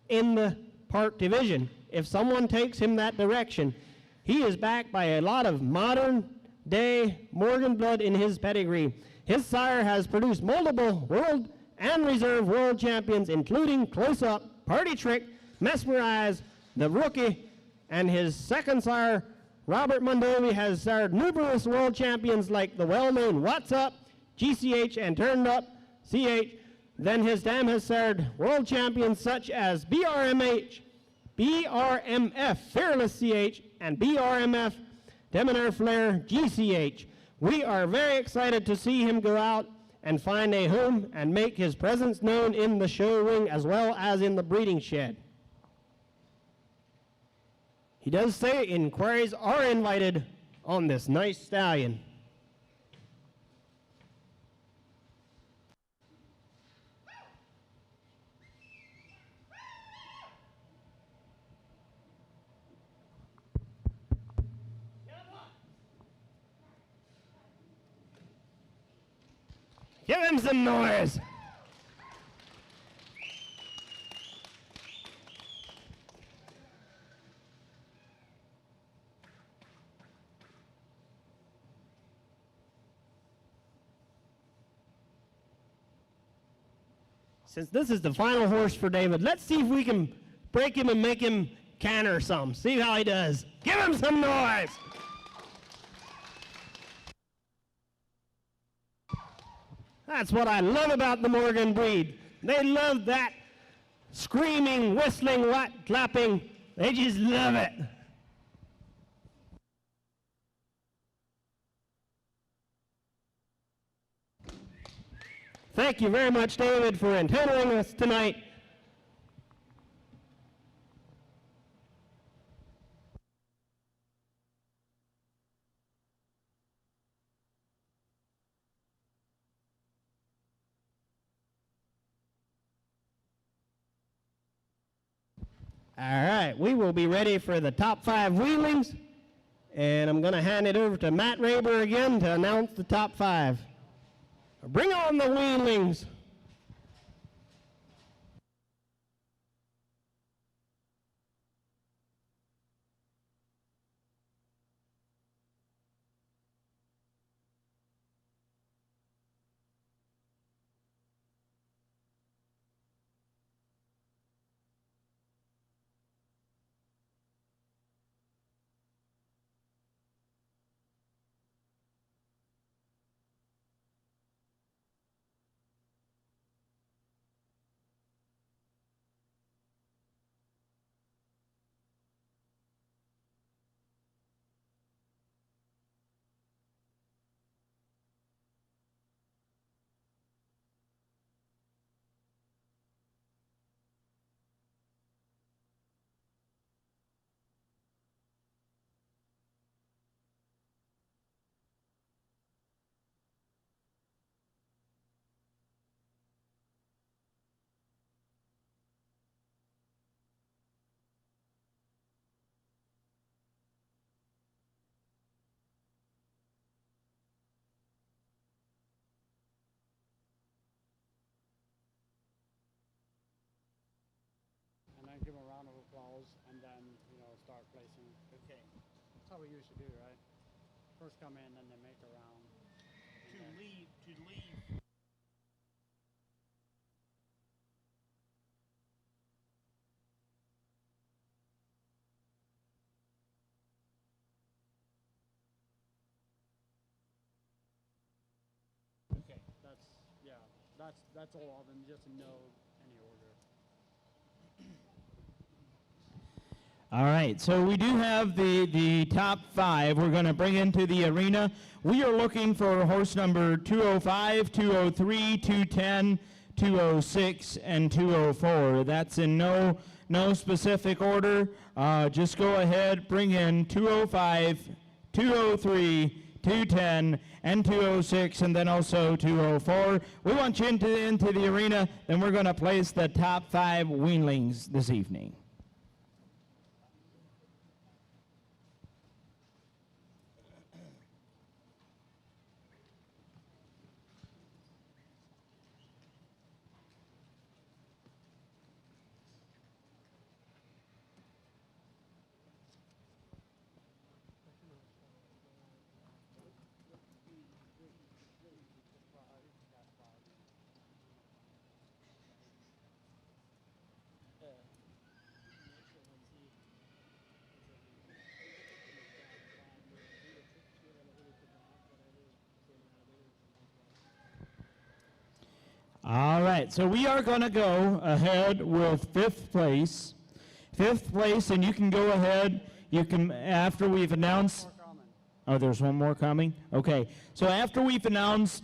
[SPEAKER 4] in the park division if someone takes him that direction. He is backed by a lot of modern day Morgan blood in his pedigree. His sire has produced multiple world and reserve world champions, including Close Up, Party Trick, Mesmerize, The Rookie, and his second sire, Robert Mondovi, has sired numerous world champions like the well-known What's Up, GCH, and Turned Up, CH. Then his dam has sired world champions such as BRMH, BRMF, Fearless CH, and BRMF, Debonair Flair, GCH. We are very excited to see him go out and find a home and make his presence known in the show ring as well as in the breeding shed. He does say inquiries are invited on this nice stallion. Give him some noise. Since this is the final horse for David, let's see if we can break him and make him canter some. See how he does. Give him some noise. That's what I love about the Morgan breed. They love that screaming, whistling, rat clapping. They just love it. Thank you very much, David, for entertaining us tonight. All right, we will be ready for the top 5 Weanlings, and I'm going to hand it over to Matt Raber again to announce the top 5. Bring on the Weanlings.
[SPEAKER 3] start placing.
[SPEAKER 1] Okay.
[SPEAKER 3] That's how we usually do, right? First come in, then they make a round.
[SPEAKER 1] To leave. Okay.
[SPEAKER 3] That's all of them, just to know any order.
[SPEAKER 1] All right, so we do have the top 5 we're going to bring into the arena. We are looking for horse number 205, 203, 210, 206, and 204. That's in no specific order. Just go ahead, bring in 205, 203, 210, and 206, and then also 204. We want you into the arena, then we're going to place the top 5 weanlings this evening. All right, so we are going to go ahead with 5th place. 5th place, and you can go ahead. You can, after we've announced. Oh, there's one more coming? Okay, so after we've announced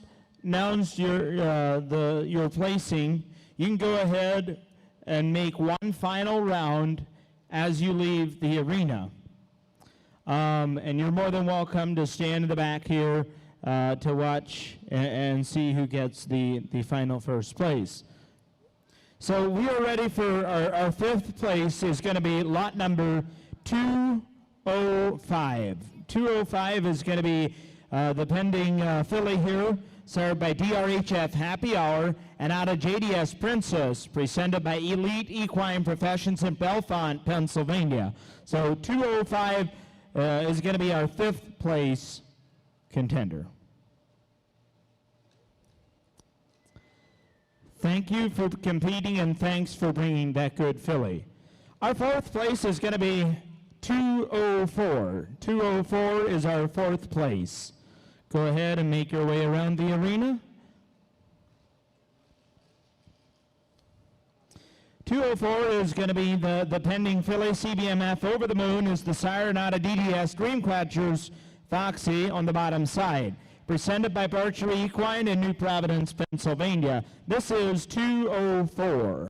[SPEAKER 1] your placing, you can go ahead and make one final round as you leave the arena. And you're more than welcome to stand in the back here to watch and see who gets the final first place. So we are ready for our 5th place is going to be lot number 205. 205 is going to be the pending filly here, served by DRHF Happy Hour and out of JDS Princess, presented by Elite Equine Professions in Bellefonte, Pennsylvania. So 205 is going to be our 5th place contender. Thank you for competing and thanks for bringing that good filly. Our 4th place is going to be 204. 204 is our 4th place. Go ahead and make your way around the arena. 204 is going to be the pending filly. CBMF Over the Moon is the sire and out of DDS Dreamcatchers Foxy on the bottom side. Presented by Barchery Equine in New Providence, Pennsylvania. This is 204.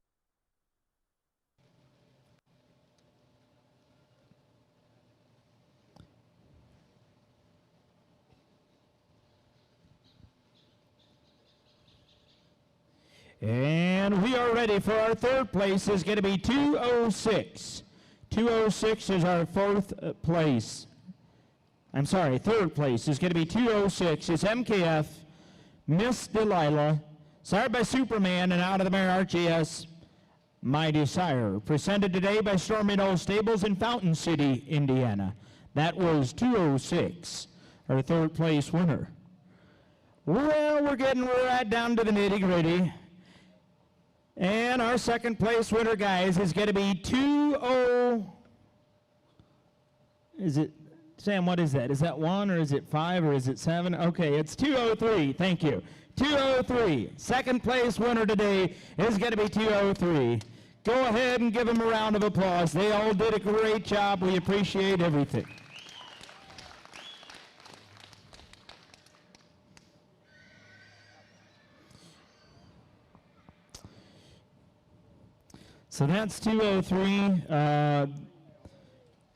[SPEAKER 1] And we are ready for our 3rd place is going to be 206. 206 is our 4th place. I'm sorry, 3rd place is going to be 206. It's MKF, Miss Delilah, sired by Superman and out of the mare RGS, My Desire. Presented today by Stormy Knoll Stables in Fountain City, Indiana. That was 206, our 3rd place winner. Well, we're right down to the nitty-gritty. And our 2nd place winner, guys, is going to be 20. Is it, Sam, what is that? Is that 1 or is it 5 or is it 7? Okay, it's 203. Thank you. 203. 2nd place winner today is going to be 203. Go ahead and give them a round of applause. They all did a great job. We appreciate everything. So that's 203.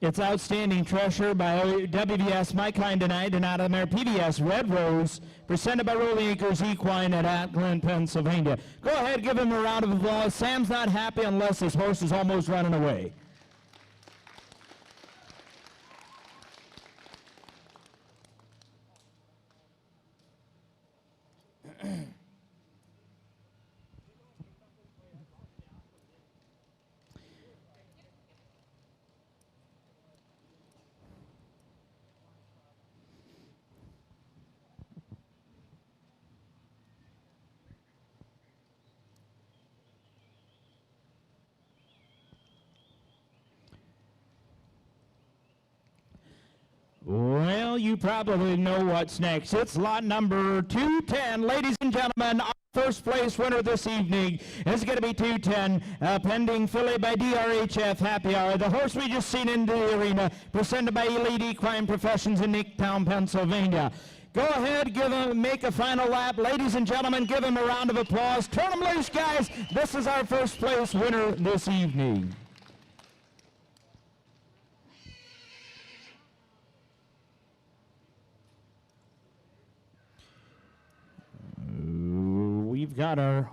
[SPEAKER 1] It's Outstanding Treasure by WVS My Kind Tonight and out of the mare PBS Red Rose, presented by Rolling Acres Equine at Atglen, Pennsylvania. Go ahead, give him a round of applause. Sam's not happy unless his horse is almost running away. Well, you probably know what's next. It's lot number 210. Ladies and gentlemen, our first place winner this evening is going to be 210, pending filly by DRHF Happy Hour. The horse we just seen in the arena, presented by Elite Equine Professions in Nicktown, Pennsylvania. Go ahead, make a final lap. Ladies and gentlemen, give him a round of applause. Turn them loose, guys. This is our first place winner this evening.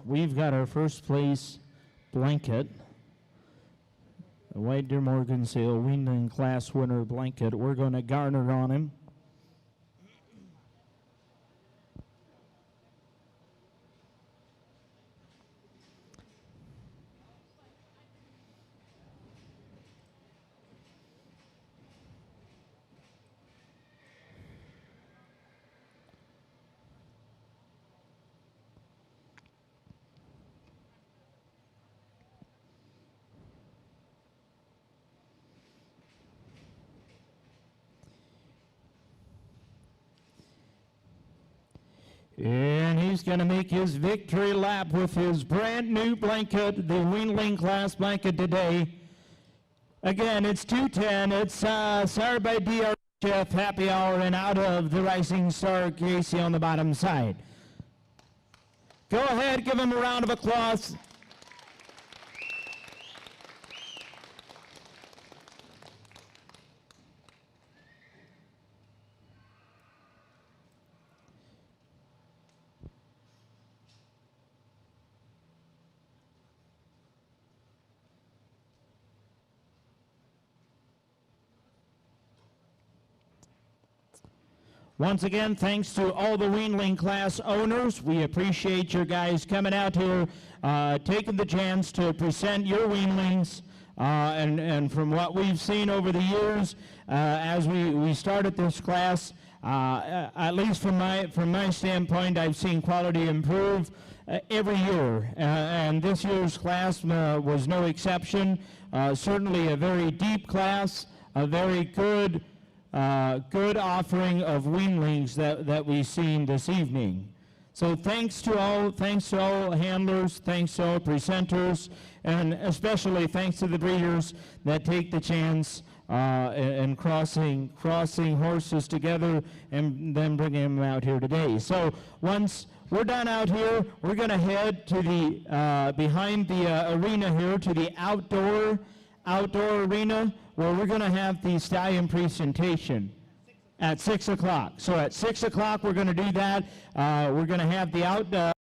[SPEAKER 1] We've got our first place blanket. The White Deer Morgan Sale Weanling class winner blanket. We're going to garner on him. And he's going to make his victory lap with his brand new blanket, the Weanling class blanket today. Again, it's 210. It's started by DRHF Happy Hour and out of the Rising Star Casey on the bottom side. Go ahead, give him a round of applause. Once again, thanks to all the Weanling class owners. We appreciate your guys coming out here, taking the chance to present your Weanlings. And from what we've seen over the years, as we started this class, at least from my standpoint, I've seen quality improve every year. And this year's class was no exception. Certainly a very deep class, a very good offering of Weanlings that we've seen this evening. So thanks to all handlers, thanks to all presenters, and especially thanks to the breeders that take the chance in crossing horses together and then bringing them out here today. So once we're done out here, we're going to head to the behind the arena here to the outdoor arena, where we're going to have the stallion presentation at 6 o'clock. So at 6 o'clock, we're going to do that. We're going to have the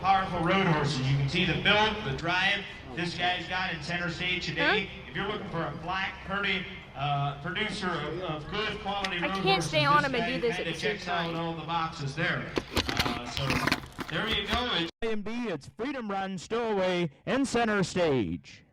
[SPEAKER 1] Powerful road horses. You can see the build, the drive this guy's got in center stage today. If you're looking for a black, pretty producer of good quality road horses,
[SPEAKER 5] can't stay on him
[SPEAKER 1] this
[SPEAKER 5] and
[SPEAKER 1] guy
[SPEAKER 5] do this at
[SPEAKER 1] kinda
[SPEAKER 5] the same
[SPEAKER 1] checks out
[SPEAKER 5] time.
[SPEAKER 1] all the boxes there. So there you go. It's Freedom Run Stowaway in center stage.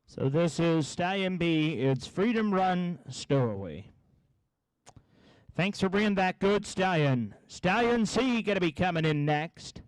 [SPEAKER 1] So this is Stallion B. It's Freedom Run Stowaway. Thanks for bringing that good Stallion. Stallion C going to be coming in next.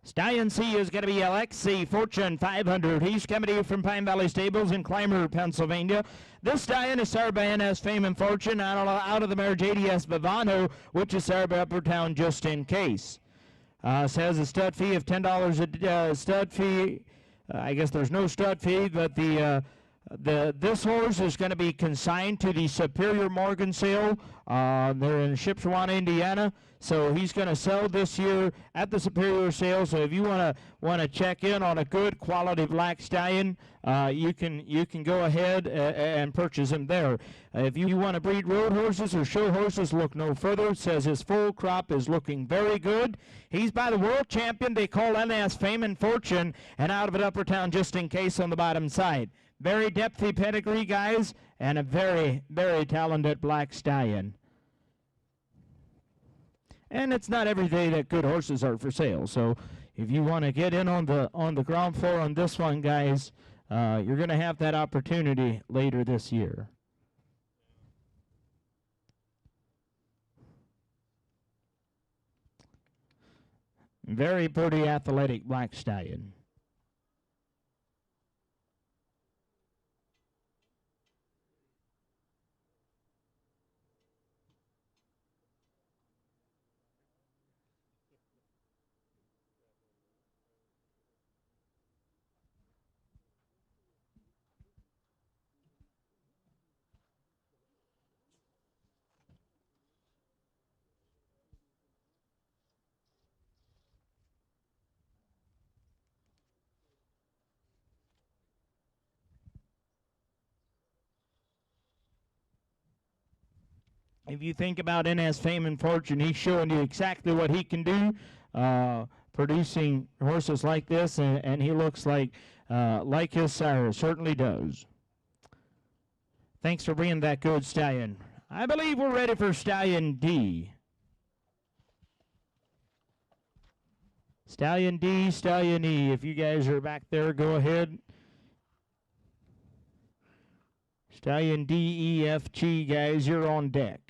[SPEAKER 1] Stallion C is going to be Alexi Fortune 500. He's coming to you from Pine Valley Stables in Clymer, Pennsylvania. This stallion is started by NS Fame and Fortune out of the mare JDS Bavano, which is started by Upper Town just in case. Says a stud fee of $10 a stud fee. I guess there's no stud fee, but this horse is going to be consigned to the Superior Morgan sale. They're in Shipshewana, Indiana. So he's going to sell this year at the Superior sale. So if you want to check in on a good quality black stallion, you can go ahead and purchase him there. If you want to breed road horses or show horses, look no further. It says his full crop is looking very good. He's by the world champion they call NS Fame and Fortune, and out of it Upper Town just in case on the bottom side. Very depthy pedigree, guys, and a very, very talented black stallion. And it's not every day that good horses are for sale. So if you want to get in on the ground floor on this one, guys, you're going to have that opportunity later this year. Very pretty athletic black stallion. If you think about NS Fame and Fortune, he's showing you exactly what he can do, producing horses like this, and he looks like his sire certainly does. Thanks for bringing that good stallion. I believe we're ready for Stallion D. Stallion D, Stallion E. If you guys are back there, go ahead. Stallion D, E, F, G, guys, you're on deck.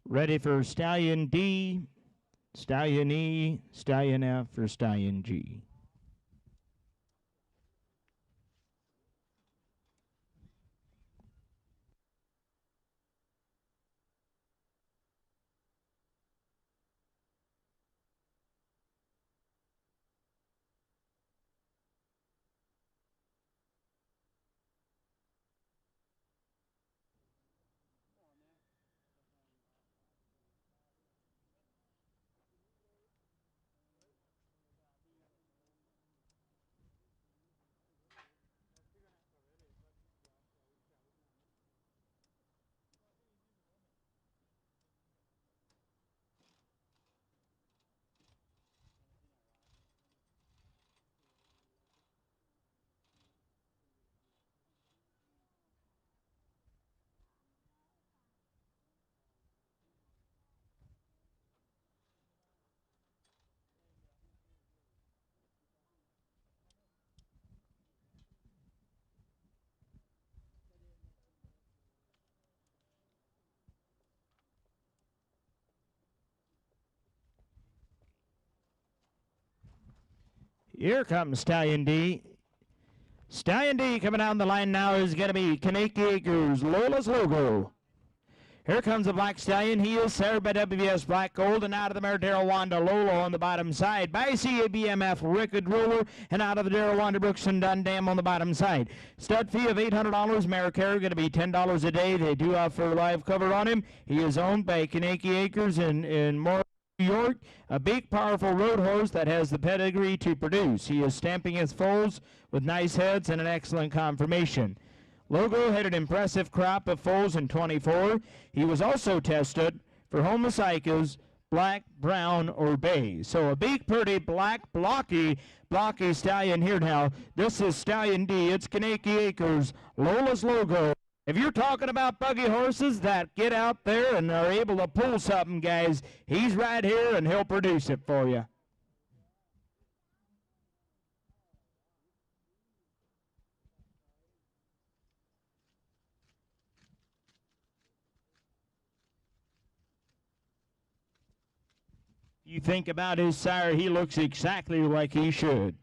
[SPEAKER 1] Ready for Stallion D, Stallion E, Stallion F, or Stallion G. Here comes Stallion D. Stallion D coming down the line now is going to be Kaneki Acres, Lola's Logo. Here comes the Black Stallion. He is served by WVS Black Gold, and out of the mare Wanda Lolo on the bottom side by CABMF Wicked Ruler, and out of the Wanda Brooks and Dundam on the bottom side. Stud fee of $800. Mare care going to be $10 a day. They do offer live cover on him. He is owned by Kaneki Acres in New York, a big, powerful road horse that has the pedigree to produce. He is stamping his foals with nice heads and an excellent conformation. Logo had an impressive crop of foals in 24. He was also tested for homozygous black, brown, or bay. So a big, pretty, black, blocky stallion here now. This is Stallion D. It's Kaneki Acres, Lola's Logo. If you're talking about buggy horses that get out there and are able to pull something, guys, he's right here and he'll produce it for you. You think about his sire, he looks exactly like he should.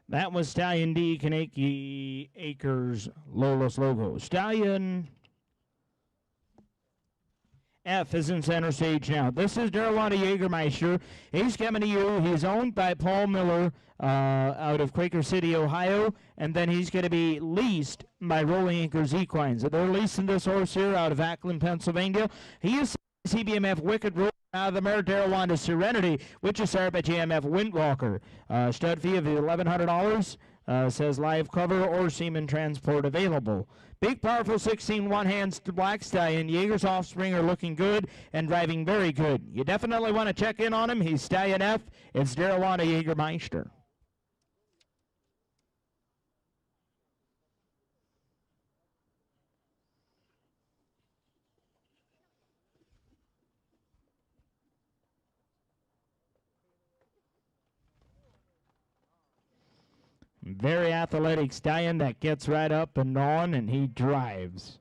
[SPEAKER 1] That was Stallion D, Kaneki Acres, Lola's Logo. Stallion F is in center stage now. This is Wanda Jägermeister. He's coming to you. He's owned by Paul Miller out of Quaker City, Ohio, and then he's going to be leased by Rolling Acres Equines. So they're leasing this horse here out of Akron, Pennsylvania. He is CBMF Wicked Ruler out of the mare Wanda Serenity, which is served by GMF Windwalker. Stud fee of $1,100. Says live cover or semen transport available. Big, powerful 16 one-hands Black Stallion. Jaeger's offspring are looking good and driving very good. You definitely want to check in on him. He's Stallion F. It's Wanda Jägermeister. Very athletic stallion that gets right up and on, and he drives.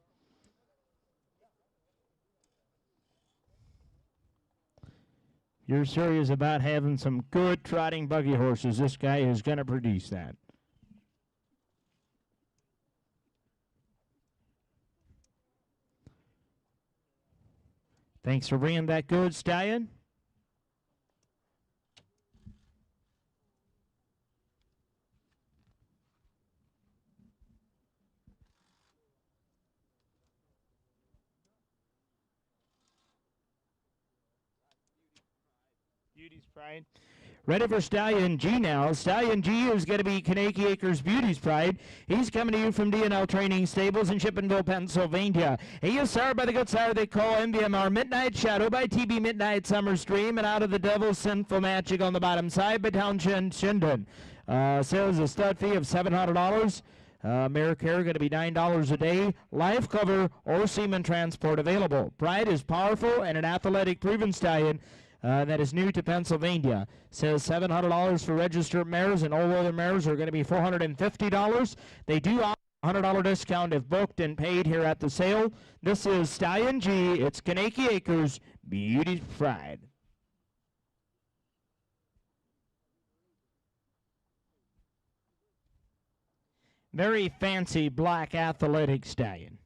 [SPEAKER 1] You're serious about having some good trotting buggy horses, this guy is going to produce that. Thanks for bringing that good stallion. Beauty's Pride. Ready for Stallion G now. Stallion G is going to be Kanaki Acres Beauty's Pride. He's coming to you from DNL Training Stables in Chippenville, Pennsylvania. He is sired by the good sire they call MVMR Midnight Shadow by TB Midnight Summer Stream, and out of the Devil's Sinful Magic on the bottom side by Townshend Shinden. Sales a stud fee of $700. Mare care going to be $9 a day. Live cover or semen transport available. Pride is powerful and an athletic proven stallion. That is new to Pennsylvania. Says $700 for registered mares, and all other mares are going to be $450. They do offer a $100 discount if booked and paid here at the sale. This is Stallion G. It's Kanaki Acres Beauty's Pride. Very fancy black athletic stallion.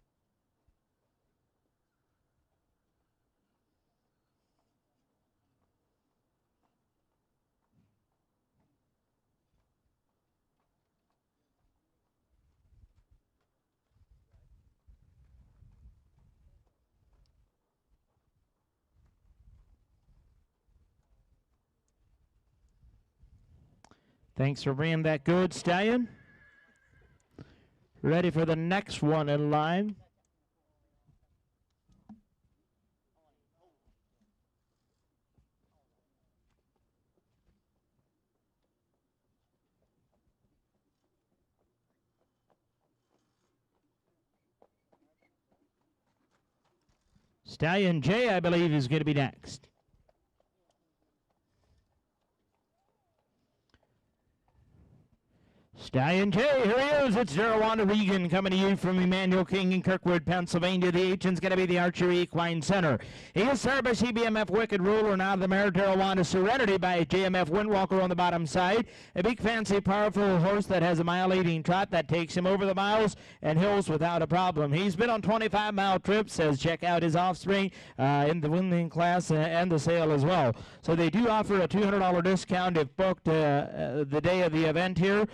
[SPEAKER 1] Thanks for bringing that good stallion. Ready for the next one in line. Stallion J, I believe, is going to be next. Stallion J, here he is. It's Jerwanda Regan coming to you from Emmanuel King in Kirkwood, Pennsylvania. The agent's going to be the Archery Equine Center. He is served by CBMF Wicked Ruler, now the mare Jerwanda Serenity by JMF Windwalker on the bottom side. A big, fancy, powerful horse that has a mile-leading trot that takes him over the miles and hills without a problem. He's been on 25-mile trips. Says check out his offspring in the Weanling class and the sale as well. So they do offer a $200 discount if booked the day of the event here.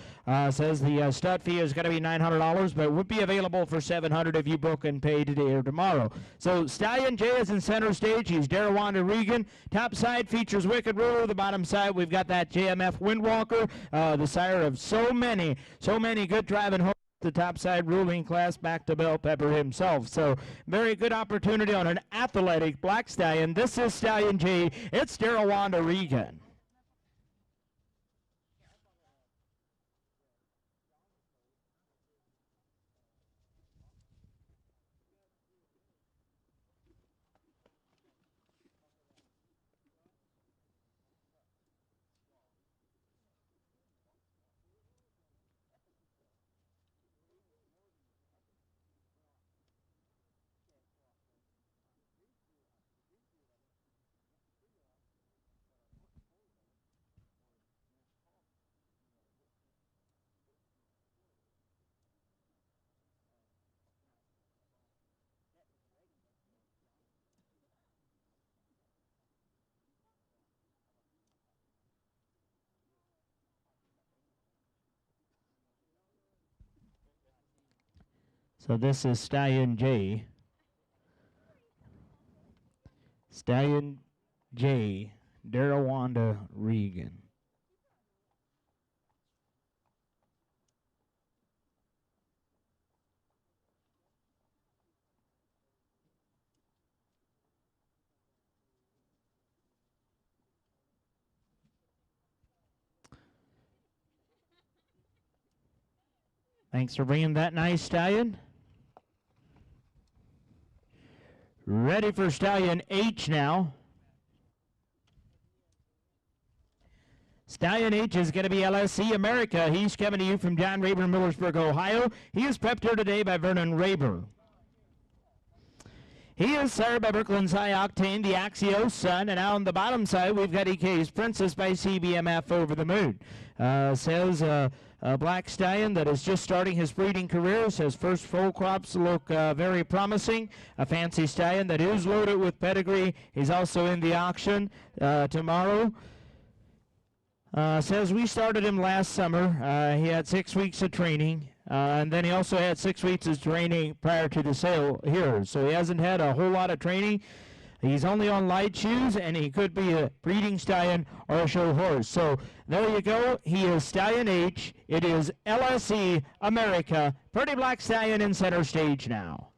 [SPEAKER 1] Says the stud fee is going to be $900, but would be available for $700 if you book and pay today or tomorrow. So Stallion J is in center stage. He's Jerwanda Regan. Top side features Wicked Ruler. The bottom side, we've got that JMF Windwalker, the sire of so many good driving horses. The top side ruling class back to Bell Pepper himself. So very good opportunity on an athletic black stallion. This is Stallion J. It's Jerwanda Regan. So this is Stallion J. Stallion J. Jerwanda Regan. Thanks for bringing that nice stallion. Ready for Stallion H now. Stallion H is going to be LSC America. He's coming to you from John Rayburn, Millersburg, Ohio. He is prepped here today by Vernon Rayburn. He is sired by Brooklyn's High Octane, the Axios son, and on the bottom side we've got EK's Princess by CBMF Over the Moon. Says a black stallion that is just starting his breeding career. Says first full crops look very promising. A fancy stallion that is loaded with pedigree. He's also in the auction tomorrow. Says we started him last summer. He had 6 weeks of training. And then he also had 6 weeks of training prior to the sale here. So he hasn't had a whole lot of training. He's only on light shoes, and he could be a breeding stallion or a show horse. So there you go. He is Stallion H. It is LSE America. Pretty Black Stallion in center stage now.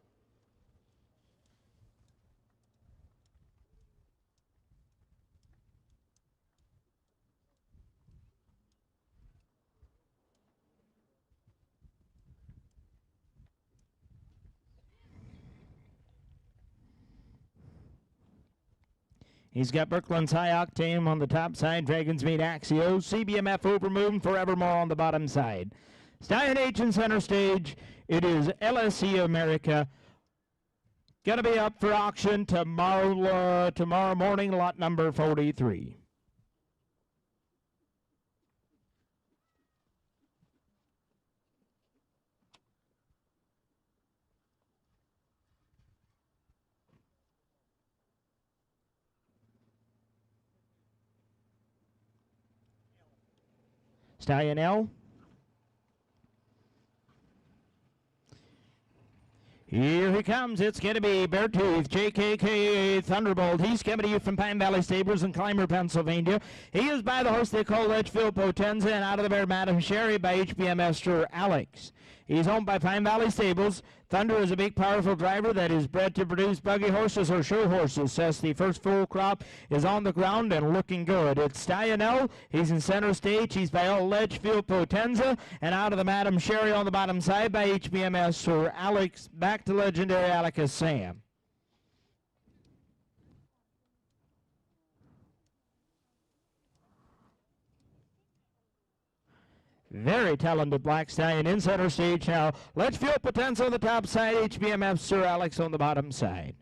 [SPEAKER 1] He's got Brooklyn's High Octane on the top side, Dragon's Meat Axios, CBMF Overmoon, Forevermore on the bottom side. Stallion H in center stage. It is LSE America. Going to be up for auction tomorrow morning, lot number 43. Stallion L. Here he comes. It's going to be Beartooth, JKK Thunderbolt. He's coming to you from Pine Valley Stables in Clymer, Pennsylvania. He is by the horse they call Litchfield Potenza, and out of the mare Madam Sherry by HBM Esther Alex. He's owned by Pine Valley Stables. Thunder is a big, powerful driver that is bred to produce buggy horses or show horses. Says the first full crop is on the ground and looking good. It's Stallion L. He's in center stage. He's by old Litchfield Potenza. And out of the Madam Sherry on the bottom side by HBMS Sir Alex. Back to legendary Alecus Sam. Very talented black stallion in center stage now. Litchfield Potenza on the top side, HBMF Sir Alex on the bottom side.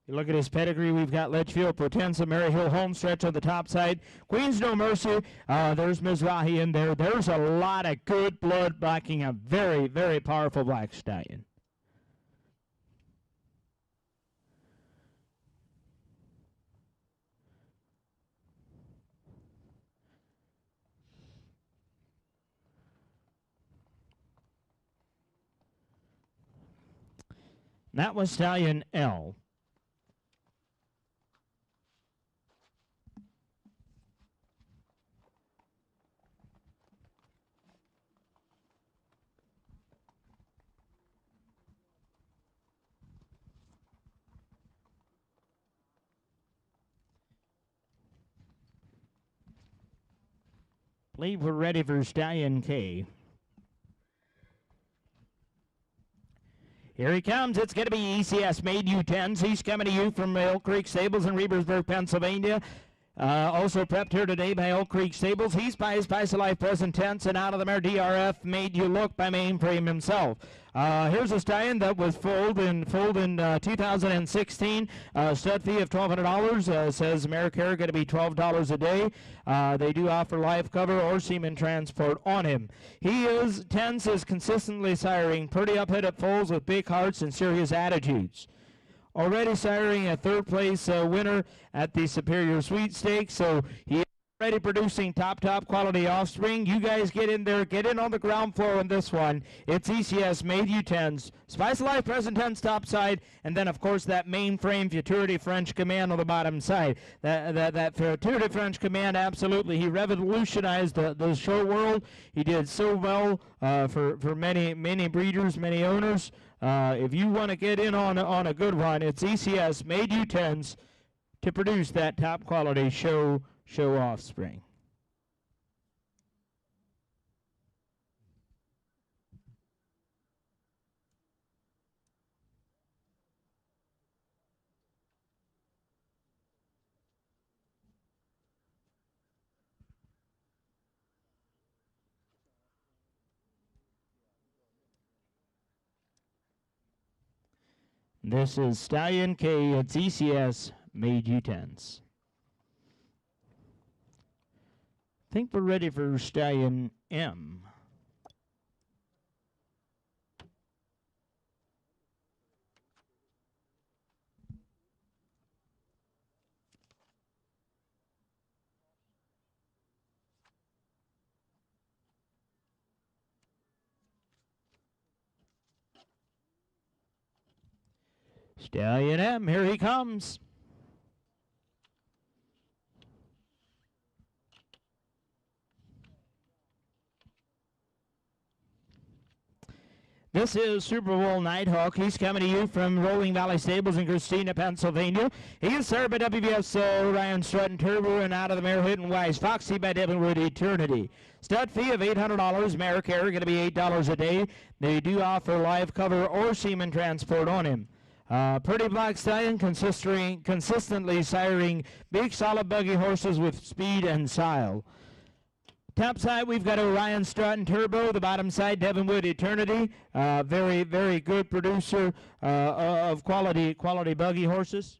[SPEAKER 1] You look at his pedigree, we've got Litchfield, Potenza, Maryhill, Homestretch on the top side. Queen's No Mercy, there's Mizrahi in there. There's a lot of good blood backing a very, very powerful black stallion. That was Stallion L. Believe we're ready for Stallion K. Here he comes. It's going to be ECS Made U10s. He's coming to you from Elk Creek Stables in Rebersburg, Pennsylvania. Also prepped here today by Elk Creek Stables. He's by his Spice of Life present tense, and out of the mare DRF Made You Look by Mainframe himself. Here's a stallion that was foaled in 2016. Stud fee of $1,200. Says Americare going to be $12 a day. They do offer live cover or semen transport on him. He is tense, is consistently siring, pretty up-headed foals with big hearts and serious attitudes. Already siring a third place winner at the Superior Sweet Stakes, so he is already producing top quality offspring. You guys get in there, get in on the ground floor on this one. It's ECS Made U10s, Spice of Life present tense top side, and then of course that Mainframe Futurity French Command on the bottom side. That Futurity French Command, absolutely, he revolutionized the show world. He did so well for many breeders, many owners. If you want to get in on a good one, it's ECS Made U10s to produce that top quality show offspring. This is Stallion K. It's ECS Meiji 10s. I think we're ready for Stallion M. Stallion M, here he comes. This is Super Bowl Nighthawk. He's coming to you from Rolling Valley Stables in Christina, Pennsylvania. He is served by WVS Ryan Strutton Turbo and out of the mare Hidden Wise Foxy by Devin Wood Eternity. Stud fee of $800. Mare care going to be $8 a day. They do offer live cover or semen transport on him. Pretty black stallion consistently siring big solid buggy horses with speed and style. Top side, we've got Orion Stratton Turbo. The bottom side, Devin Wood Eternity. Very, very good producer of quality buggy horses.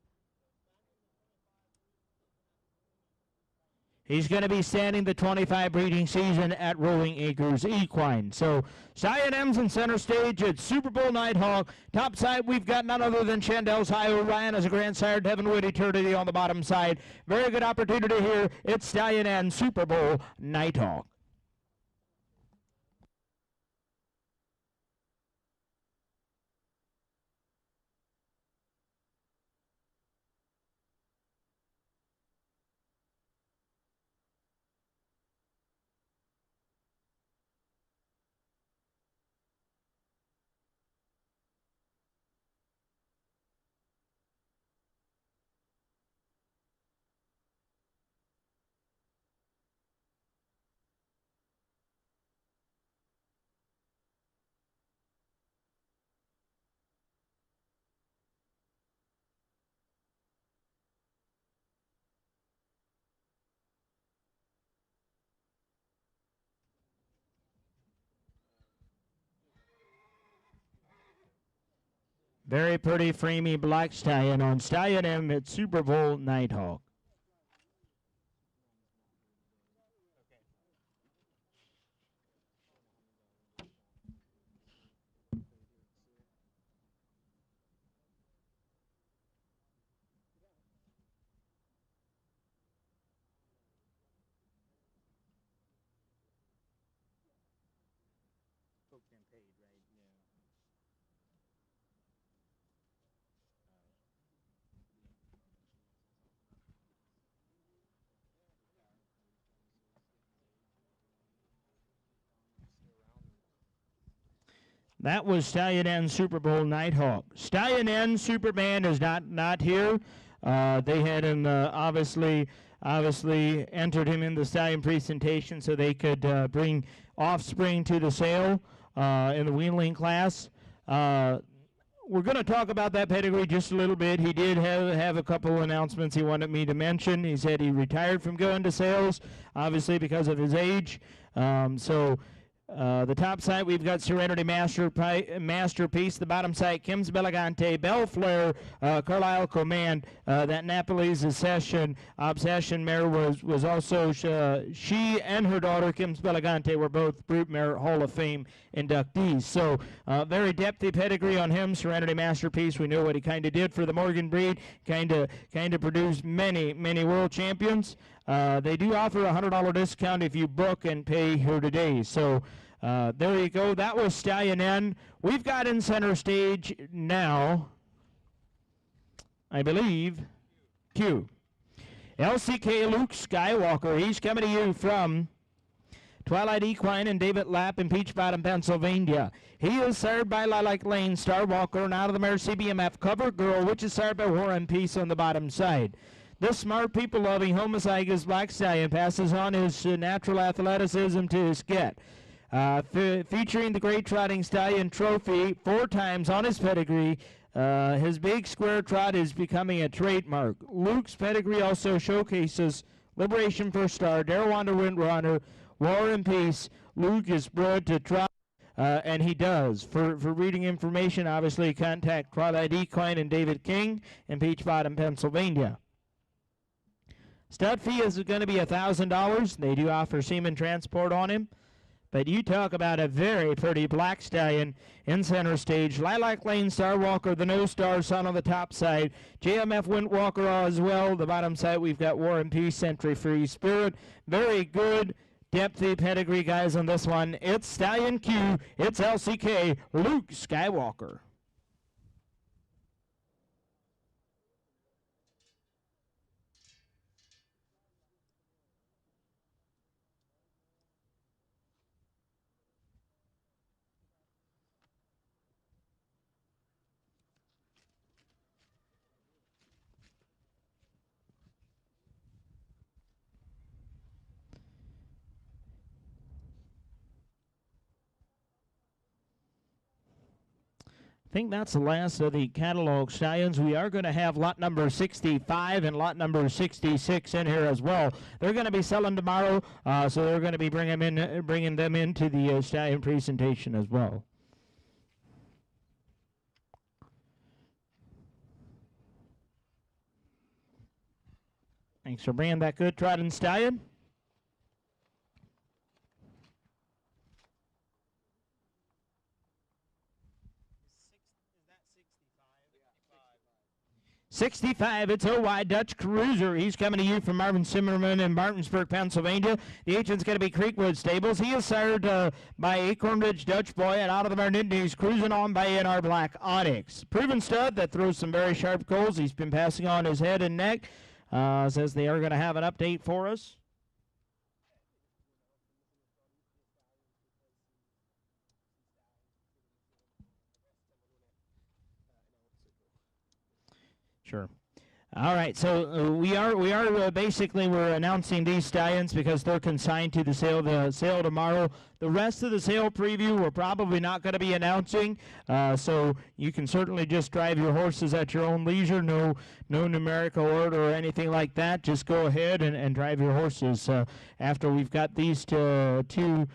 [SPEAKER 1] He's going to be standing the 25 breeding season at Rolling Acres Equine. So, Stallion M's in center stage at Super Bowl Nighthawk. Top side, we've got none other than Chandel's High Orion as a grandsire, Devin Wood Eternity on the bottom side. Very good opportunity here. It's Stallion and Super Bowl Nighthawk. Very pretty framey black stallion on Stallion M at Super Bowl Nighthawk. That was Stallion N Super Bowl Nighthawk. Stallion N Superman is not here. They had him obviously entered him in the stallion presentation so they could bring offspring to the sale in the Weanling class. We're going to talk about that pedigree just a little bit. He did have a couple announcements he wanted me to mention. He said he retired from going to sales, obviously because of his age. The top side, we've got Serenity Masterpiece. The bottom side, Kim's Belegante, Bellflare, Carlisle Command. That Napoli's Obsession mare was also, she and her daughter, Kim's Belegante, were both Brute Mare Hall of Fame inductees. So, very depthy pedigree on him. Serenity Masterpiece, we know what he kind of did for the Morgan breed. Kind of produced many world champions. They do offer a $100 discount if you book and pay here today. So there you go. That was Stallion N. We've got in center stage now, I believe, Q. LCK Luke Skywalker. He's coming to you from Twilight Equine and David Lapp in Peach Bottom, Pennsylvania. He is served by Lilac Lane, Star Walker, and out of the mare CBMF Cover Girl, which is served by War and Peace on the bottom side. This smart, people-loving, homozygous black stallion passes on his natural athleticism to his get. Featuring the Great Trotting Stallion Trophy 4 times on his pedigree, his big square trot is becoming a trademark. Luke's pedigree also showcases Liberation First Star, Darrowanda Windrunner, War and Peace. Luke is bred to trot and he does. For reading information, obviously contact Twilight Equine and David King in Peach Bottom, Pennsylvania. Stud fee is going to be $1,000. They do offer semen transport on him. But you talk about a very pretty black stallion in center stage. Lilac Lane Star Walker, the No Star Sun on the top side. JMF Windwalker as well. The bottom side, we've got War and Peace, Century Free Spirit. Very good depthy pedigree guys on this one. It's Stallion Q. It's LCK Luke Skywalker. I think that's the last of the catalog stallions. We are going to have lot number 65 and lot number 66 in here as well. They're going to be selling tomorrow, so they're going to be bringing them into the stallion presentation as well. Thanks for bringing that good trotting stallion. '65, it's OY Dutch Cruiser. He's coming to you from Marvin Zimmerman in Martinsburg, Pennsylvania. The agent's going to be Creekwood Stables. He is sired by Acorn Ridge Dutch Boy, and out of the Martin, he's cruising on by NR Black Onyx. Proven stud that throws some very sharp goals. He's been passing on his head and neck. Says they are going to have an update for us. Sure. All right, so we are basically we're announcing these stallions because they're consigned to the sale tomorrow. The rest of the sale preview we're probably not going to be announcing, so you can certainly just drive your horses at your own leisure. No numerical order or anything like that. Just go ahead and drive your horses after we've got these two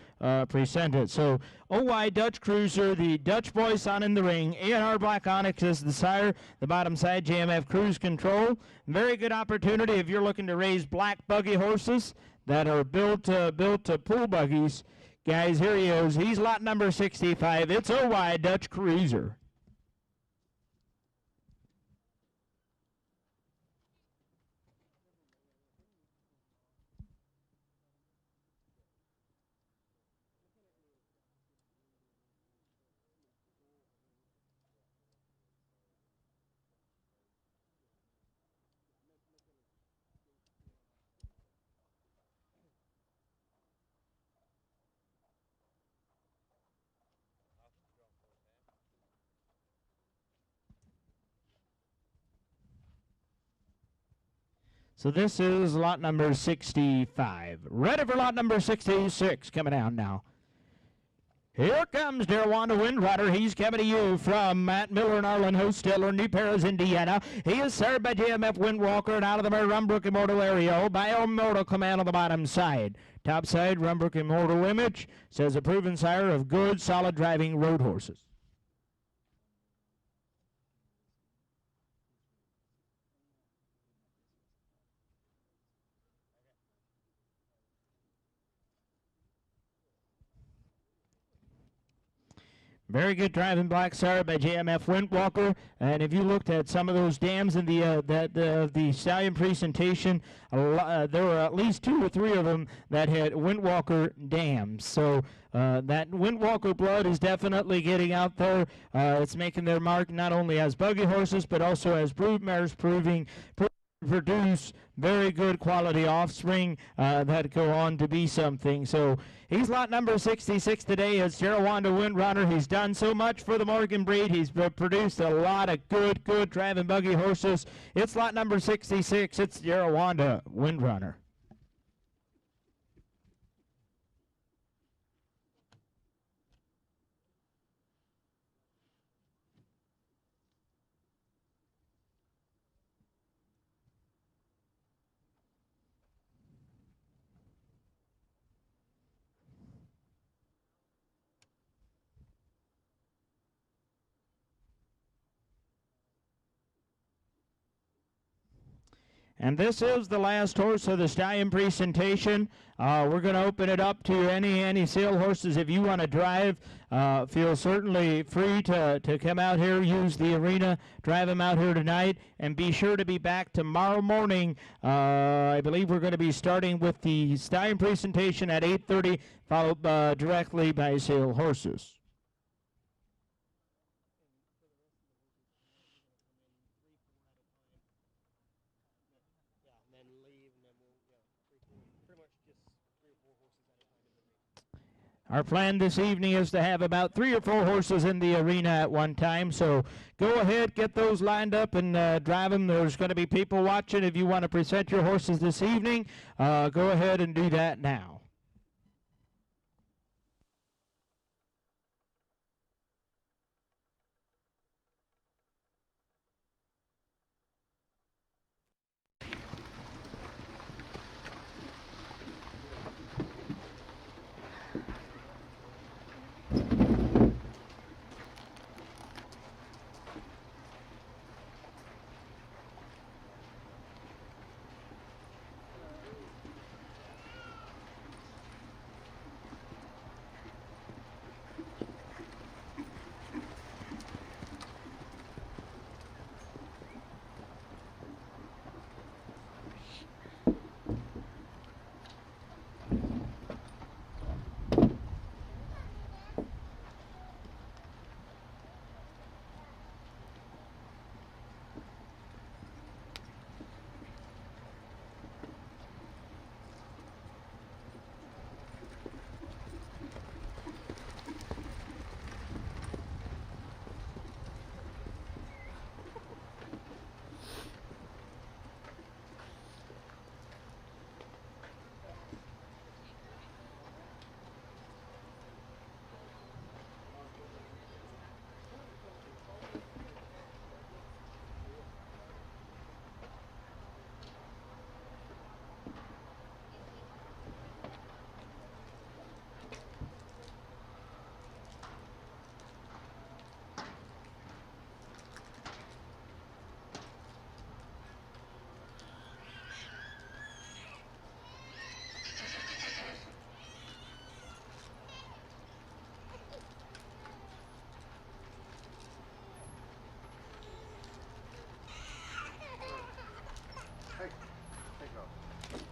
[SPEAKER 1] presented. So OY Dutch Cruiser, the Dutch Boy Son in the ring. A&R Black Onyx is the sire. The bottom side, JMF Cruise Control. Very good opportunity if you're looking to raise black buggy horses that are built to pull buggies. Guys, here he is. He's lot number 65. It's OY Dutch Cruiser. So this is lot number 65. Ready for lot number 66 coming out now. Here comes Derwanda Windrider. He's coming to you from Matt Miller and Arlen Hostiller, New Paris, Indiana. He is served by JMF Windwalker and out of the Mary Rumbrook Immortal Aerial by Immortal Command on the bottom side. Top side, Rumbrook Immortal Image says a proven sire of good, solid driving road horses. Very good driving black sire by JMF Windwalker, and if you looked at some of those dams in the stallion presentation, there were at least 2 or 3 of them that had Windwalker dams. So that Windwalker blood is definitely getting out there. It's making their mark not only as buggy horses but also as brood mares, produce very good quality offspring that go on to be something. So he's lot number 66 today. It's Derwanda Windrunner. He's done so much for the Morgan breed. He's produced a lot of good driving buggy horses. It's lot number 66. It's Derwanda Windrunner. And this is the last horse of the stallion presentation. We're going to open it up to any sale horses. If you want to drive, feel certainly free to come out here, use the arena, drive them out here tonight, and be sure to be back tomorrow morning. I believe we're going to be starting with the stallion presentation at 8:30, followed directly by sale horses.
[SPEAKER 3] And then leave, and then we'll pretty much just 3 or 4 horses at a time in the ring.
[SPEAKER 1] Our plan this evening is to have about 3 or 4 horses in the arena at one time, so go ahead, get those lined up and drive them. There's going to be people watching. If you want to present your horses this evening, go ahead and do that now.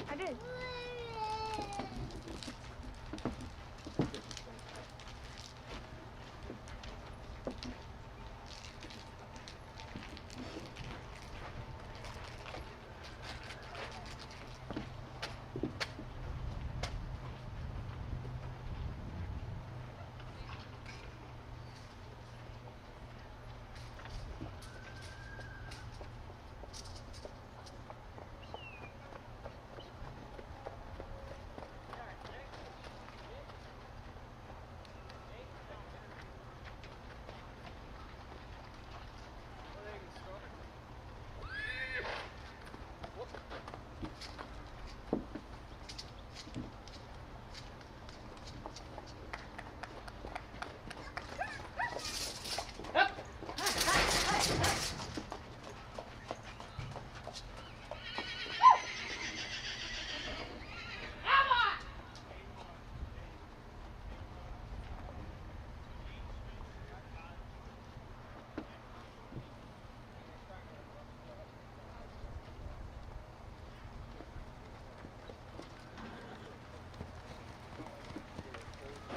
[SPEAKER 5] I did.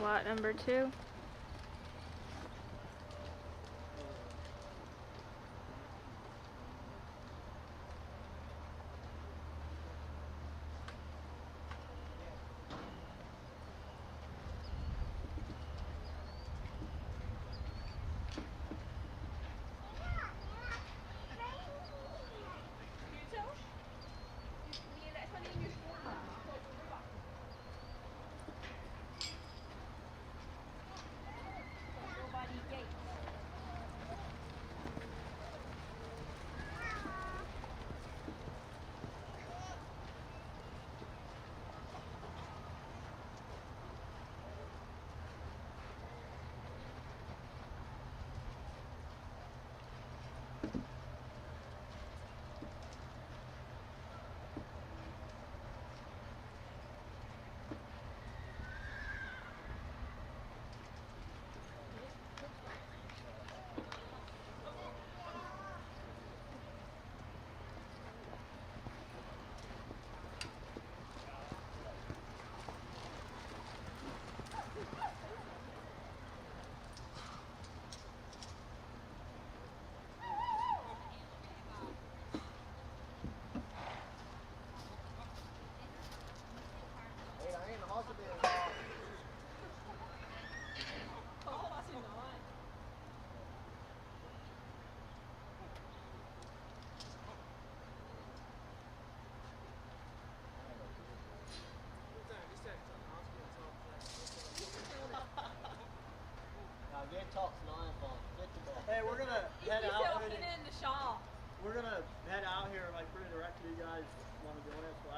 [SPEAKER 5] Lot number 2.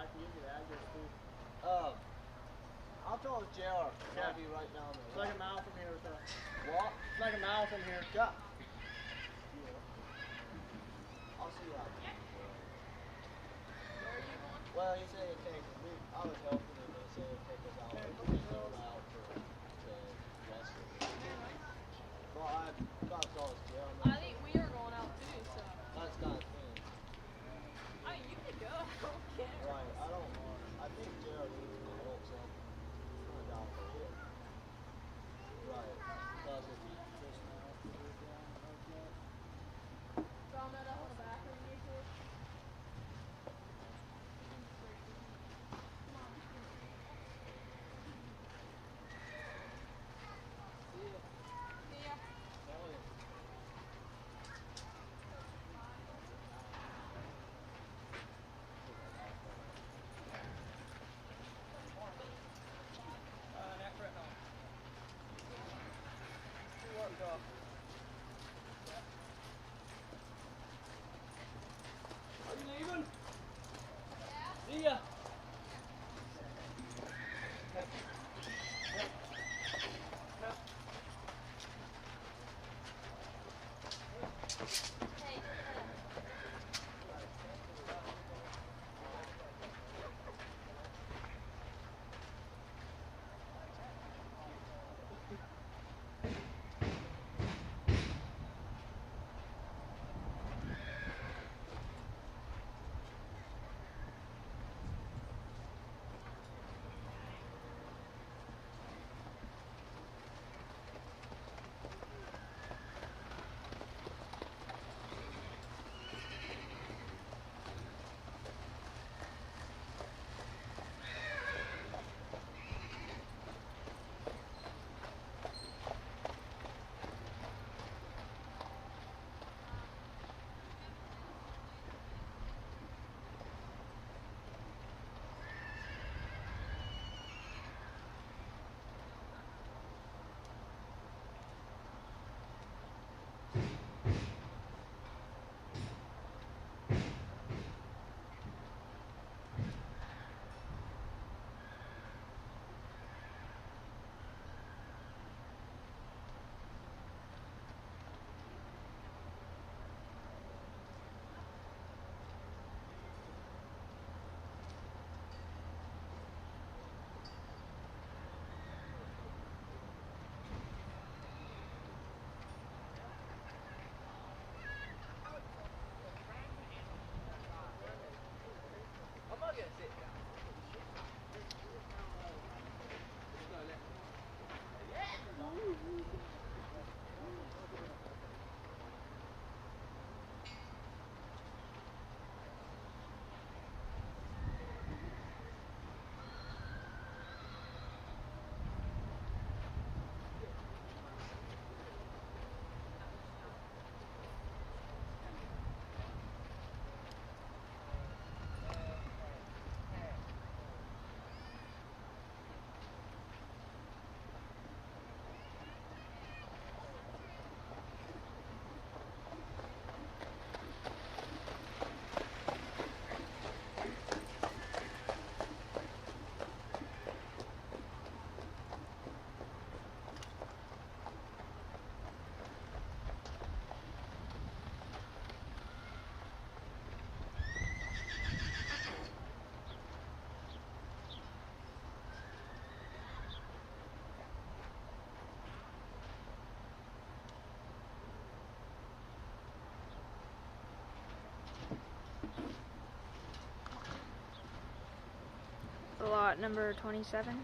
[SPEAKER 3] I can give you the address too.
[SPEAKER 6] I'll tell JR.
[SPEAKER 3] Yeah.
[SPEAKER 6] I'll be right down there.
[SPEAKER 3] It's like a mile from here or so.
[SPEAKER 6] What?
[SPEAKER 3] It's like a mile from here.
[SPEAKER 6] Yeah. I'll see you out. Well, he said it'd take me. I was helping him. They said it'd take us out. There's no route for the rest of it. Well, I got to call his jail.
[SPEAKER 7] I think we are going out too, so.
[SPEAKER 6] That's not a thing.
[SPEAKER 7] I mean, you can go. I don't care.
[SPEAKER 6] Right. I don't want. I think Jared needs to help some. Find out for it. Right. Because if he just now put it down like that.
[SPEAKER 7] Found that out on the back of the too. Yeah.
[SPEAKER 6] Tell him.
[SPEAKER 3] Are you leaving? See ya.
[SPEAKER 5] Lot number 27.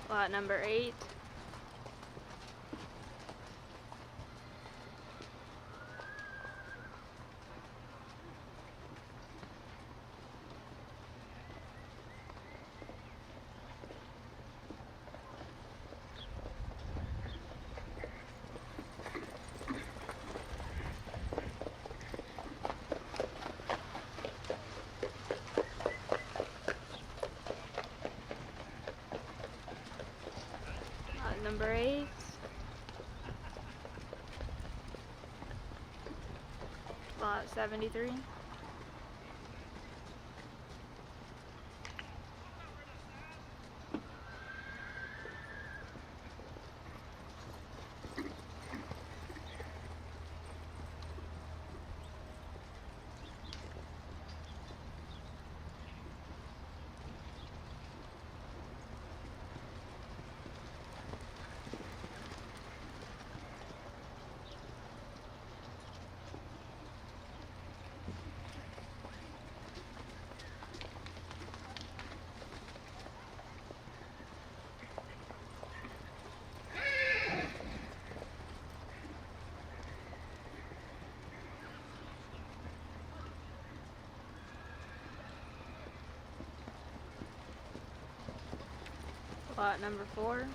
[SPEAKER 5] Lot number 8. Lot number 8. Lot 73. Lot number 4.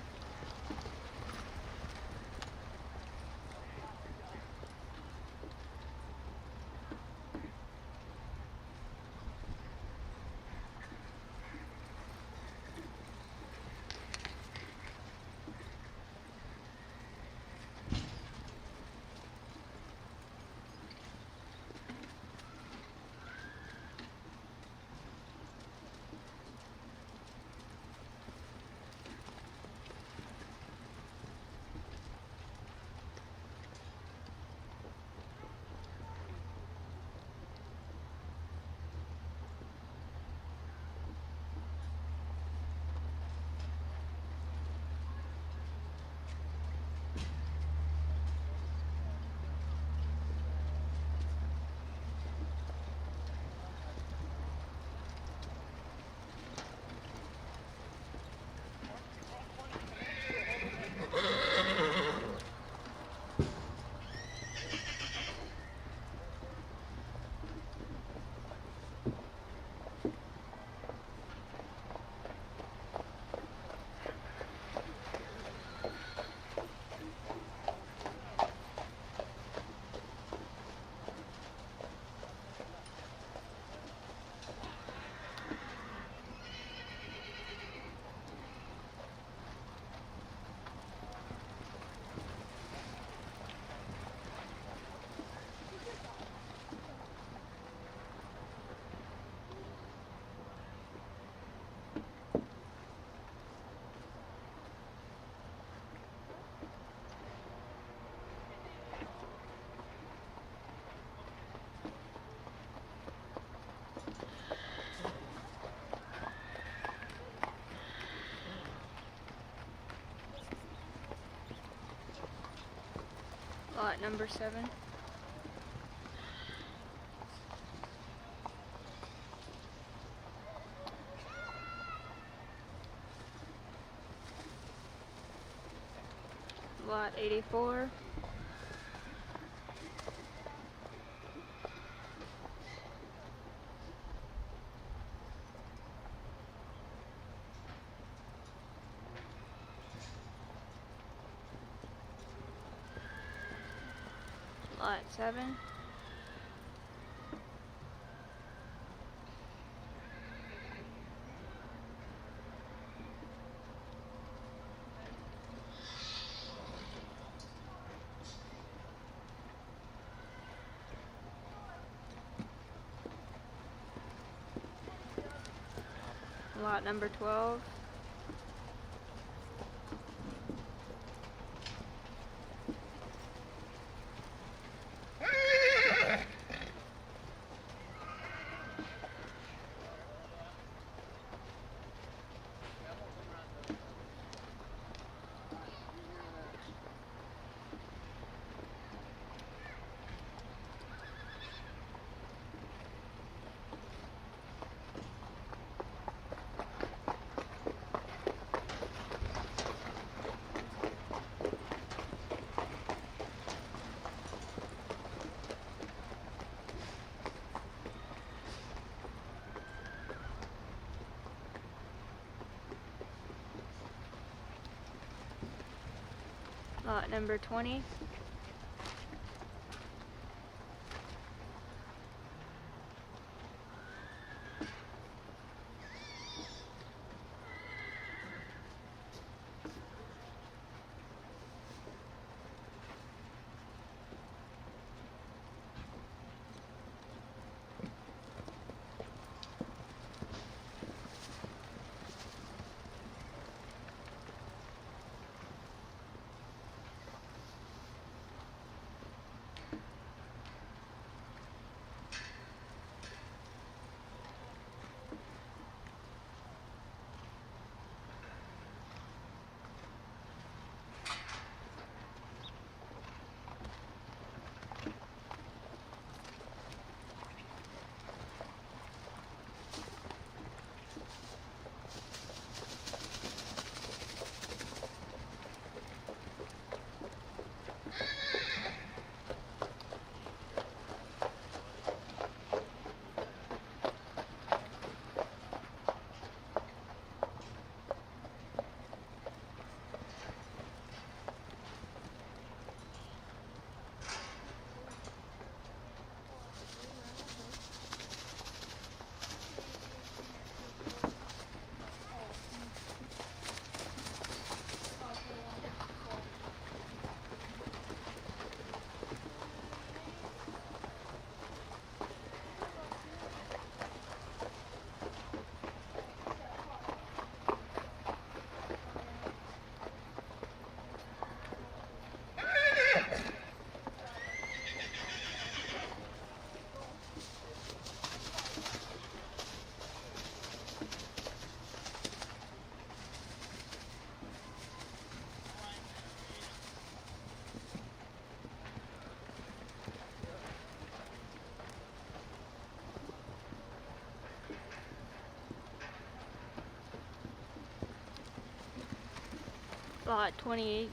[SPEAKER 5] Lot number 7. Lot 84. Lot 7. Lot number 12. Lot number 20. Lot 28.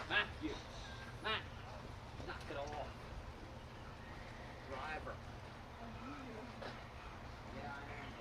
[SPEAKER 6] Matthew, Matt, knock it off. Driver. Yeah, I am.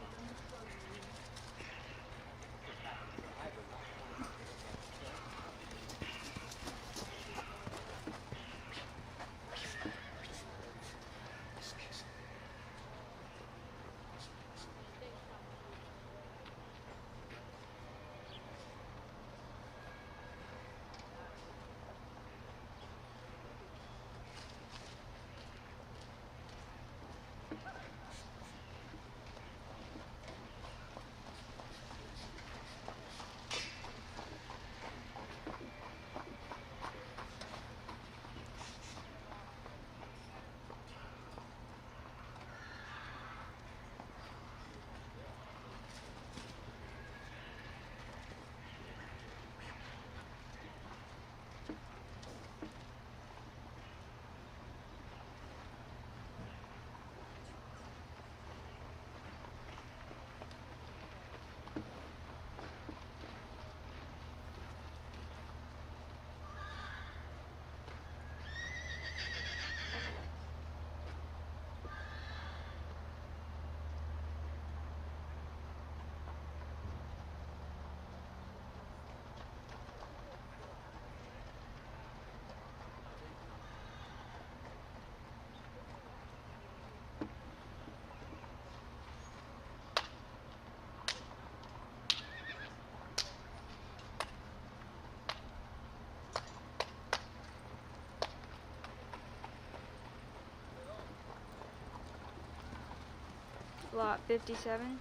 [SPEAKER 5] Lot 57.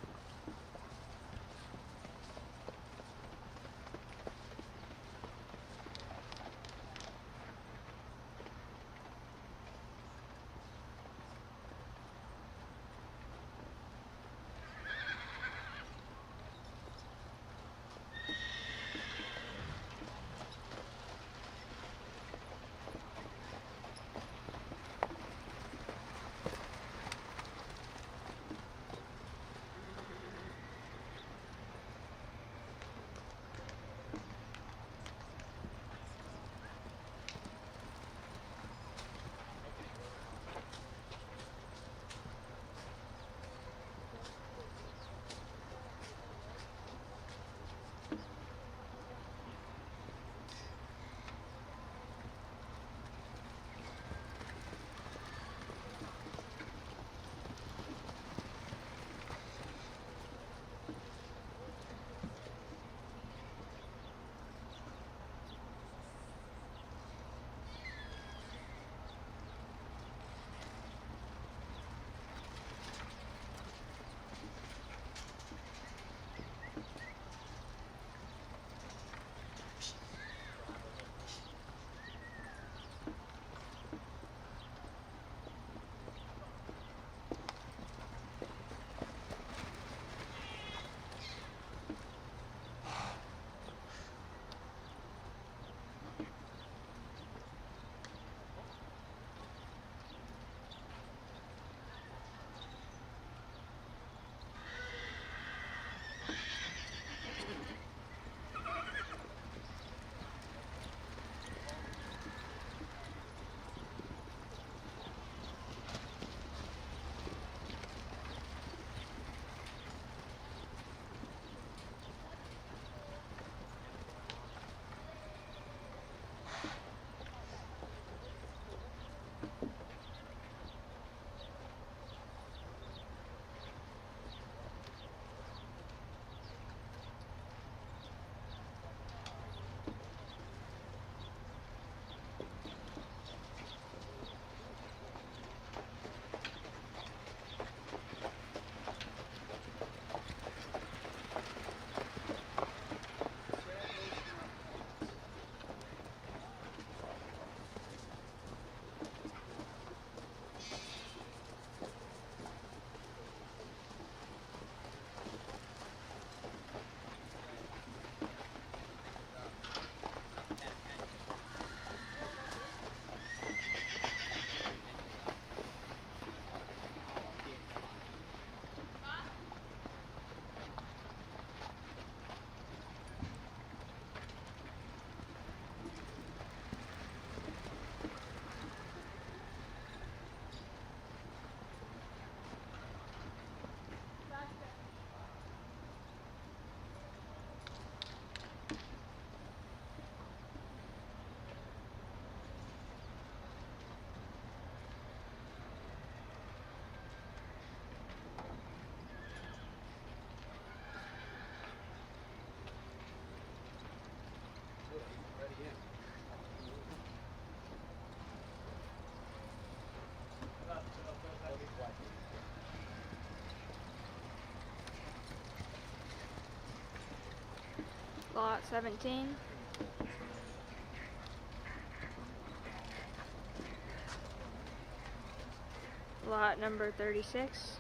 [SPEAKER 5] Lot 17. Lot number 36.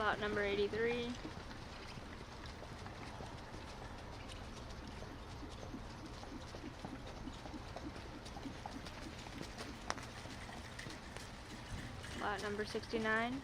[SPEAKER 5] Lot number 83. Lot number 69.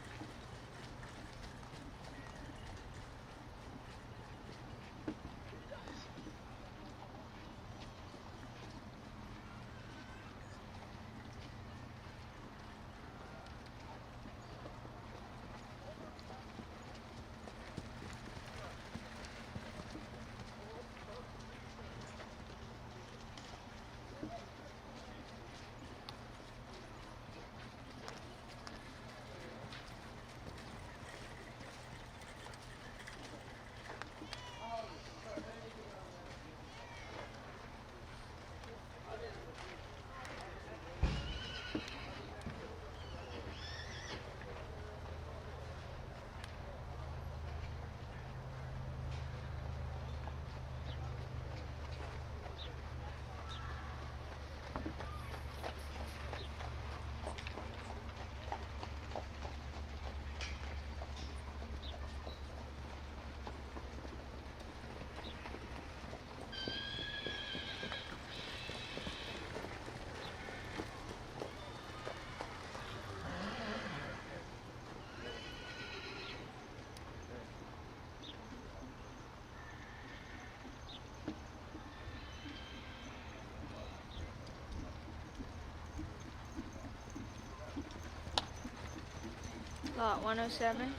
[SPEAKER 5] Lot 107.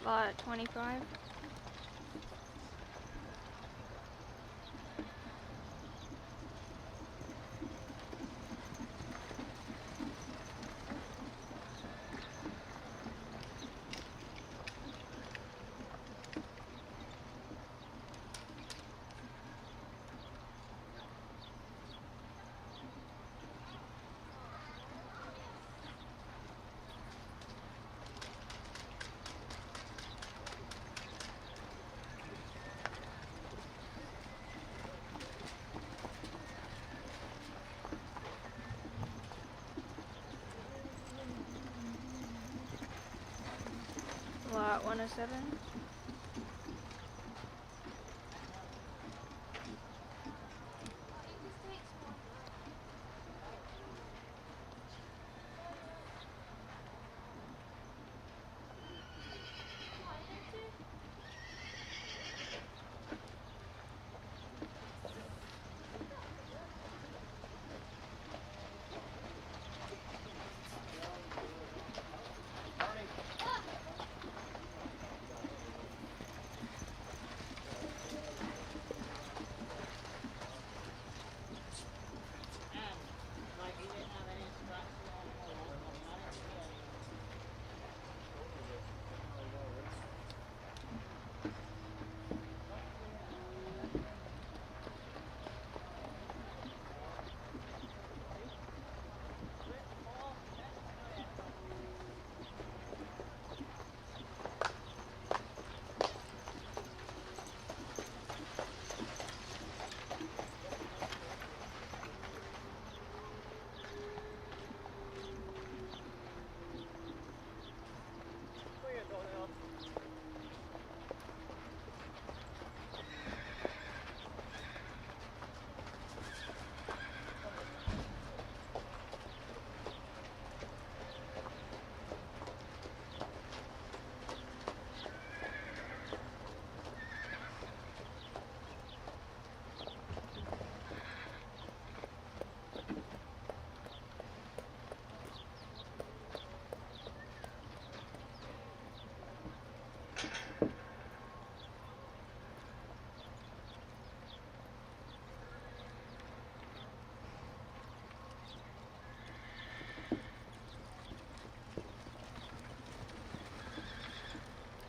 [SPEAKER 5] Lot 25. Lot 107.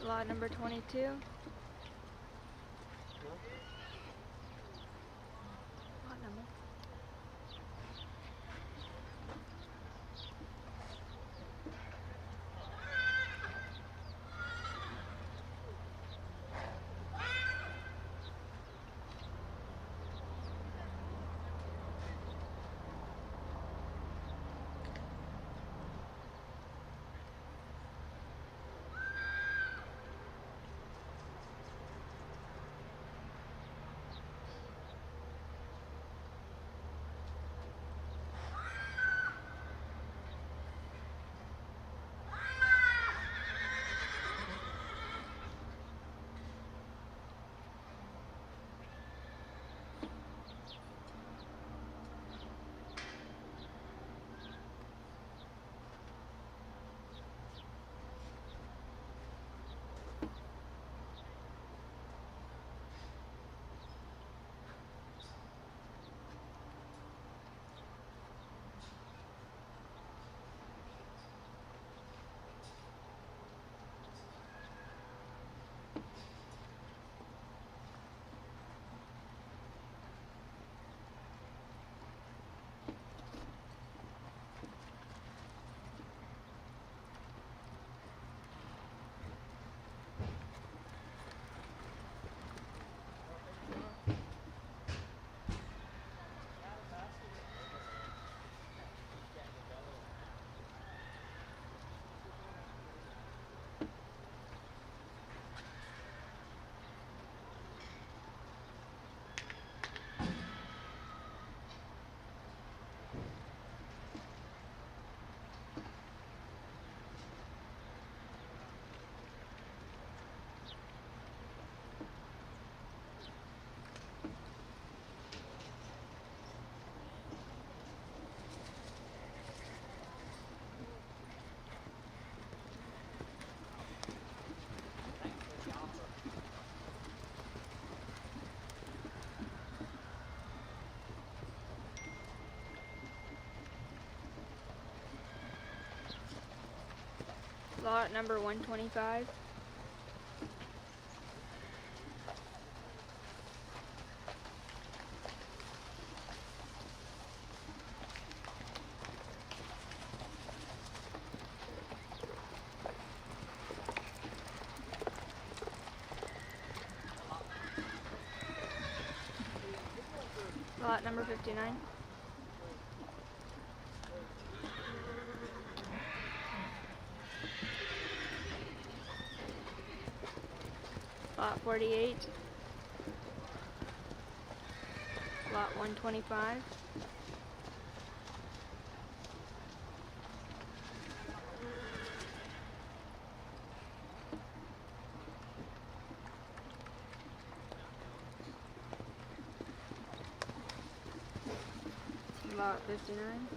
[SPEAKER 5] Lot number 22. Lot number. Lot number 125. Lot number 59. Lot 48. Lot 125. Lot 59.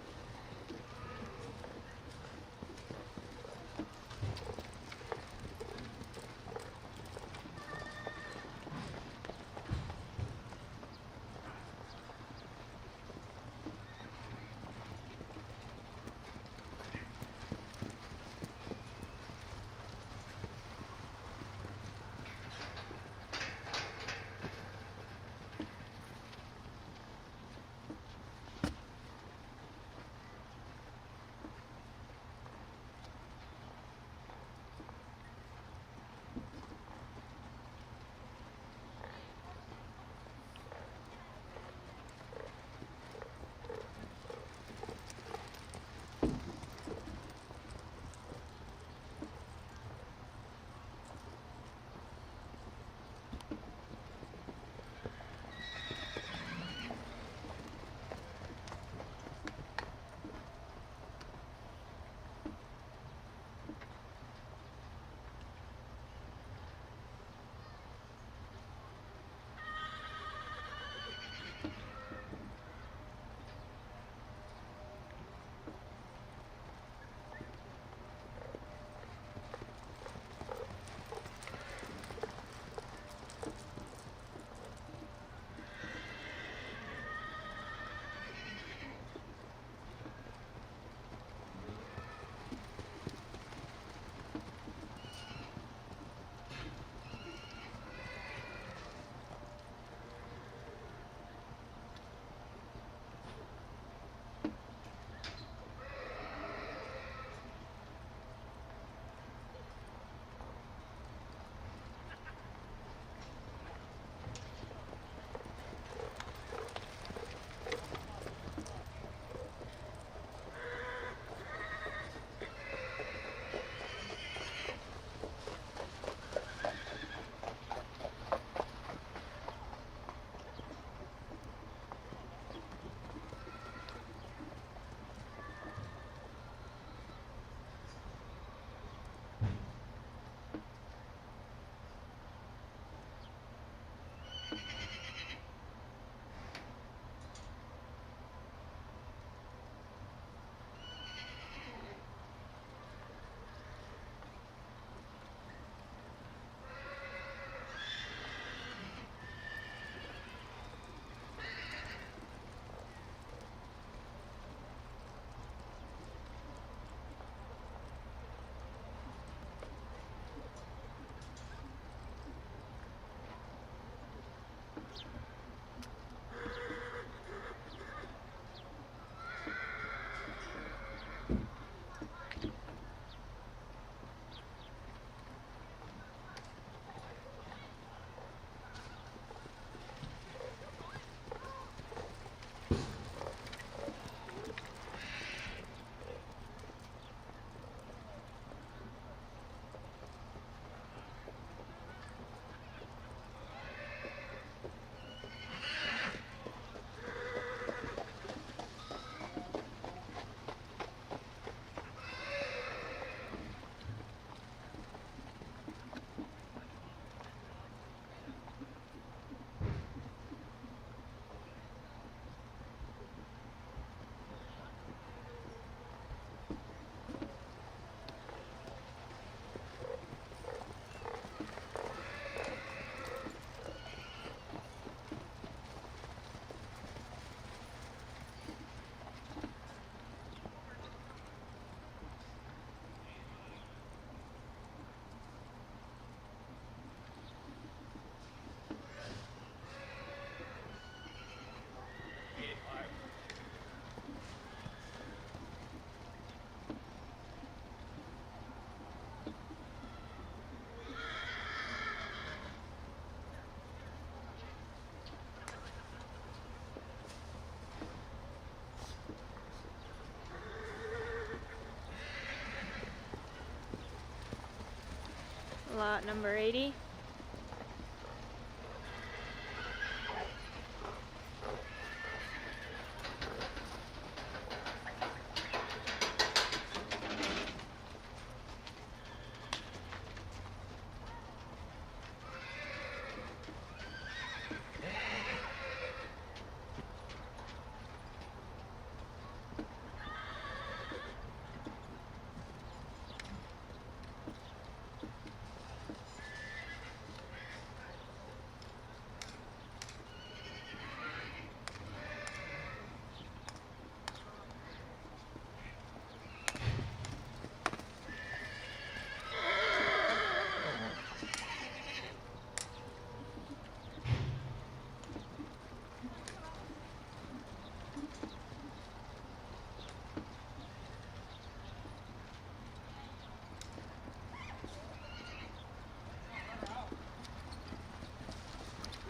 [SPEAKER 5] Lot number 80.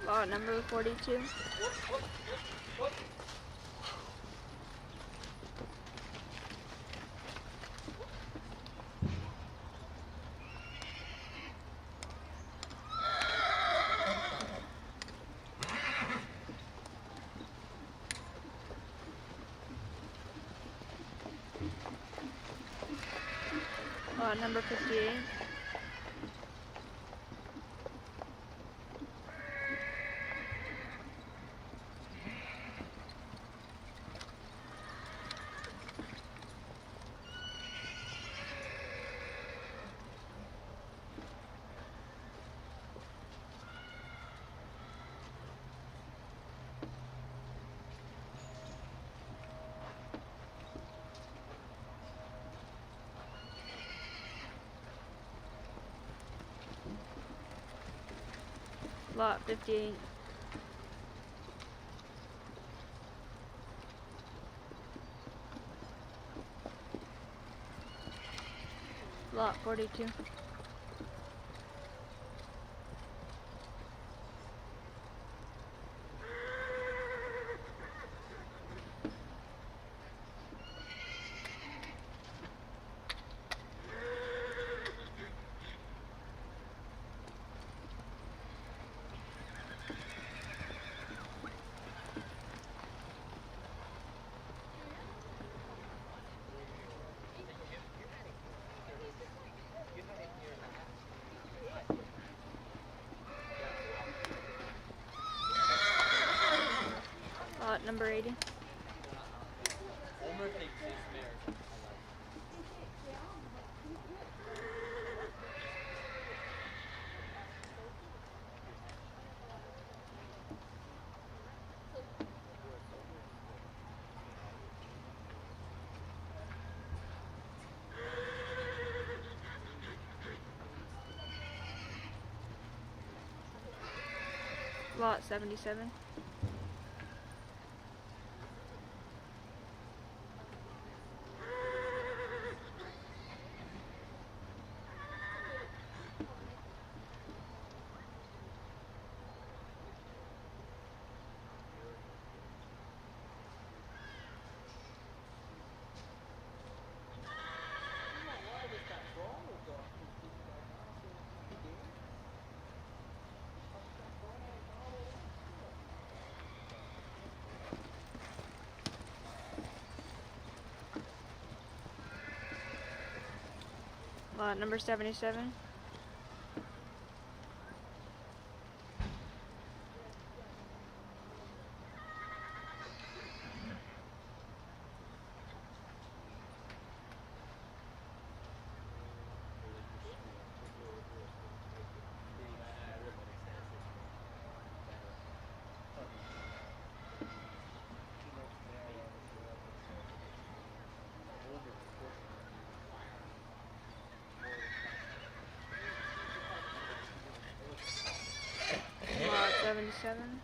[SPEAKER 5] Lot number 42. Lot number 58. Lot 58. Lot 42. Lot number 80. Lot 77. Lot number 77. Lot 77.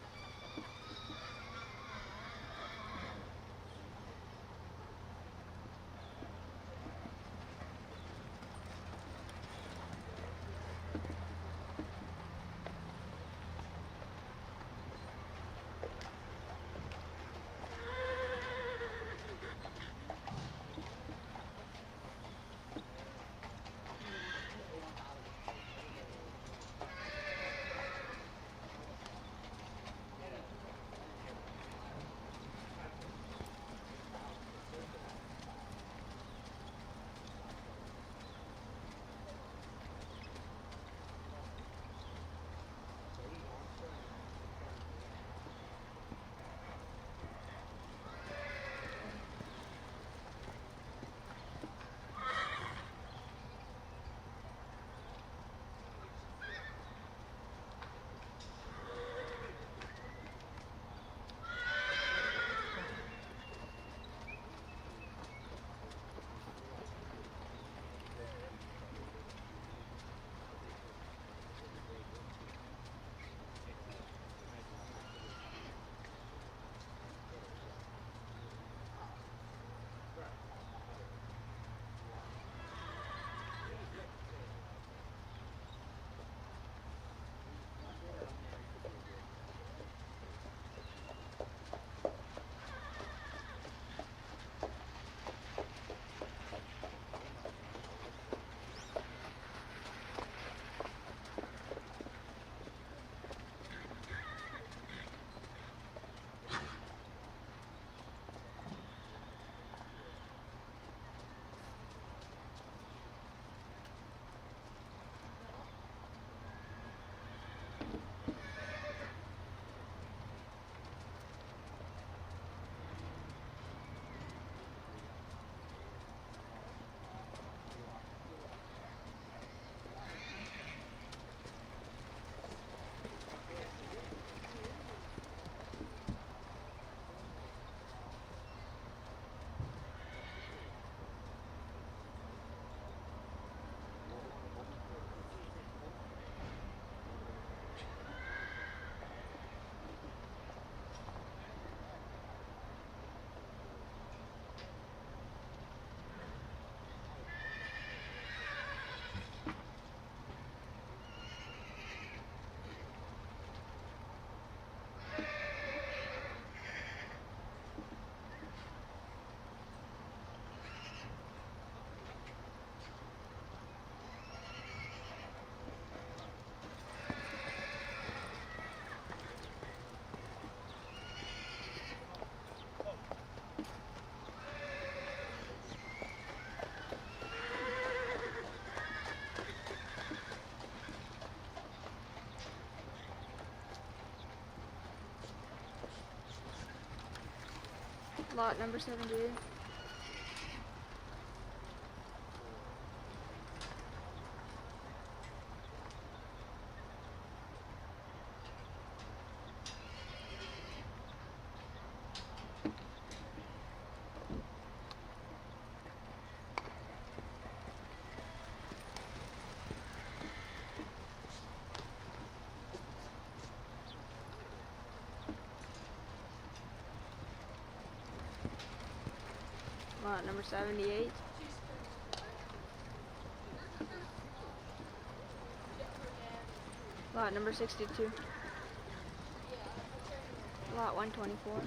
[SPEAKER 5] Lot number 78. Lot number 78. Lot number 62. Lot 124.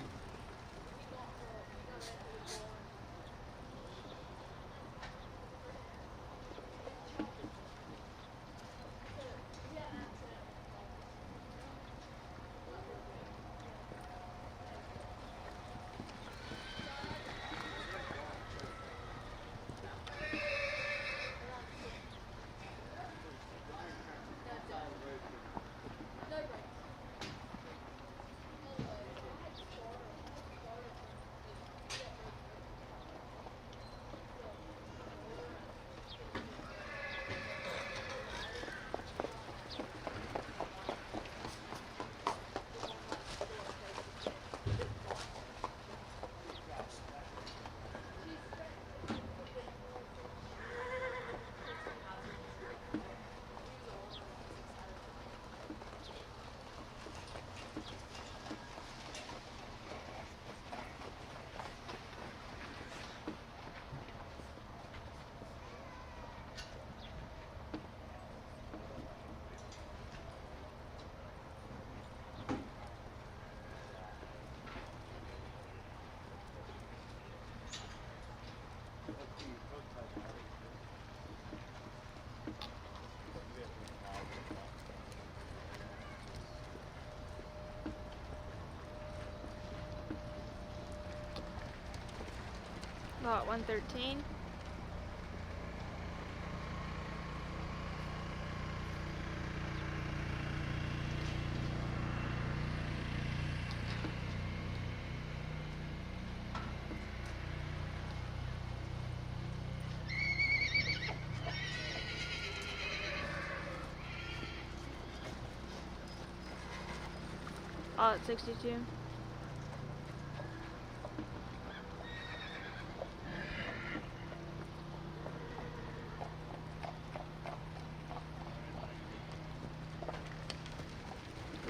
[SPEAKER 5] Lot 113. Lot 62.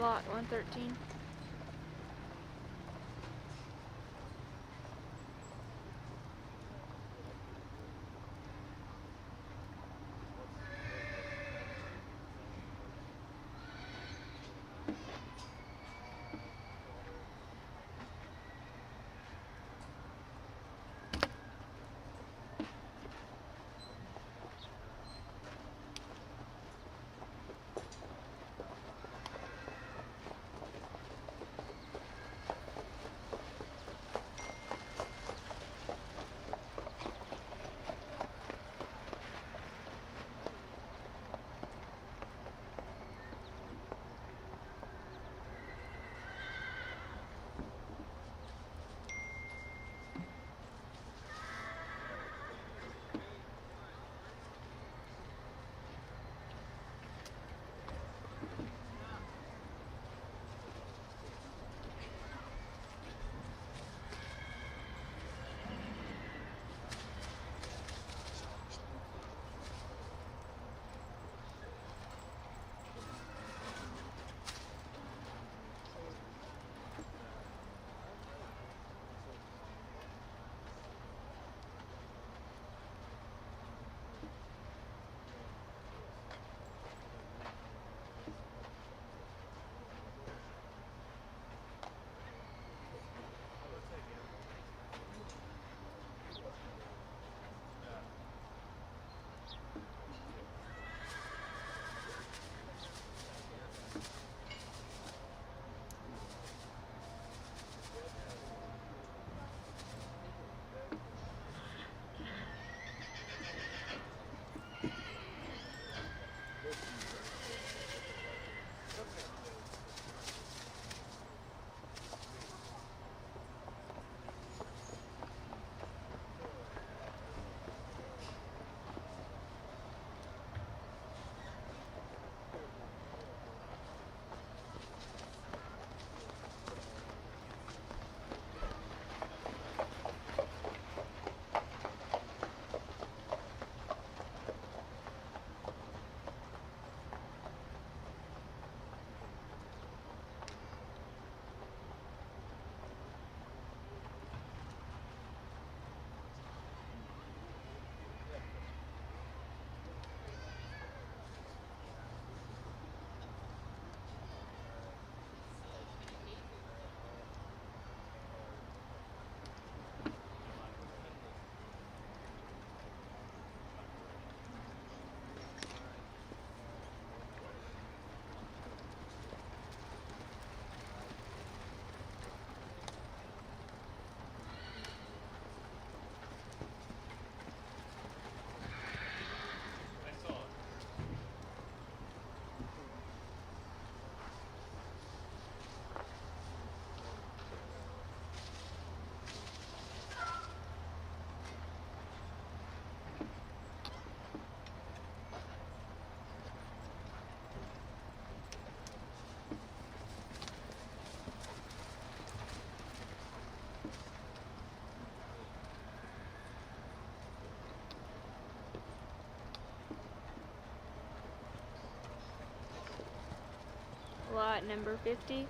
[SPEAKER 5] Lot 113. Lot number 50.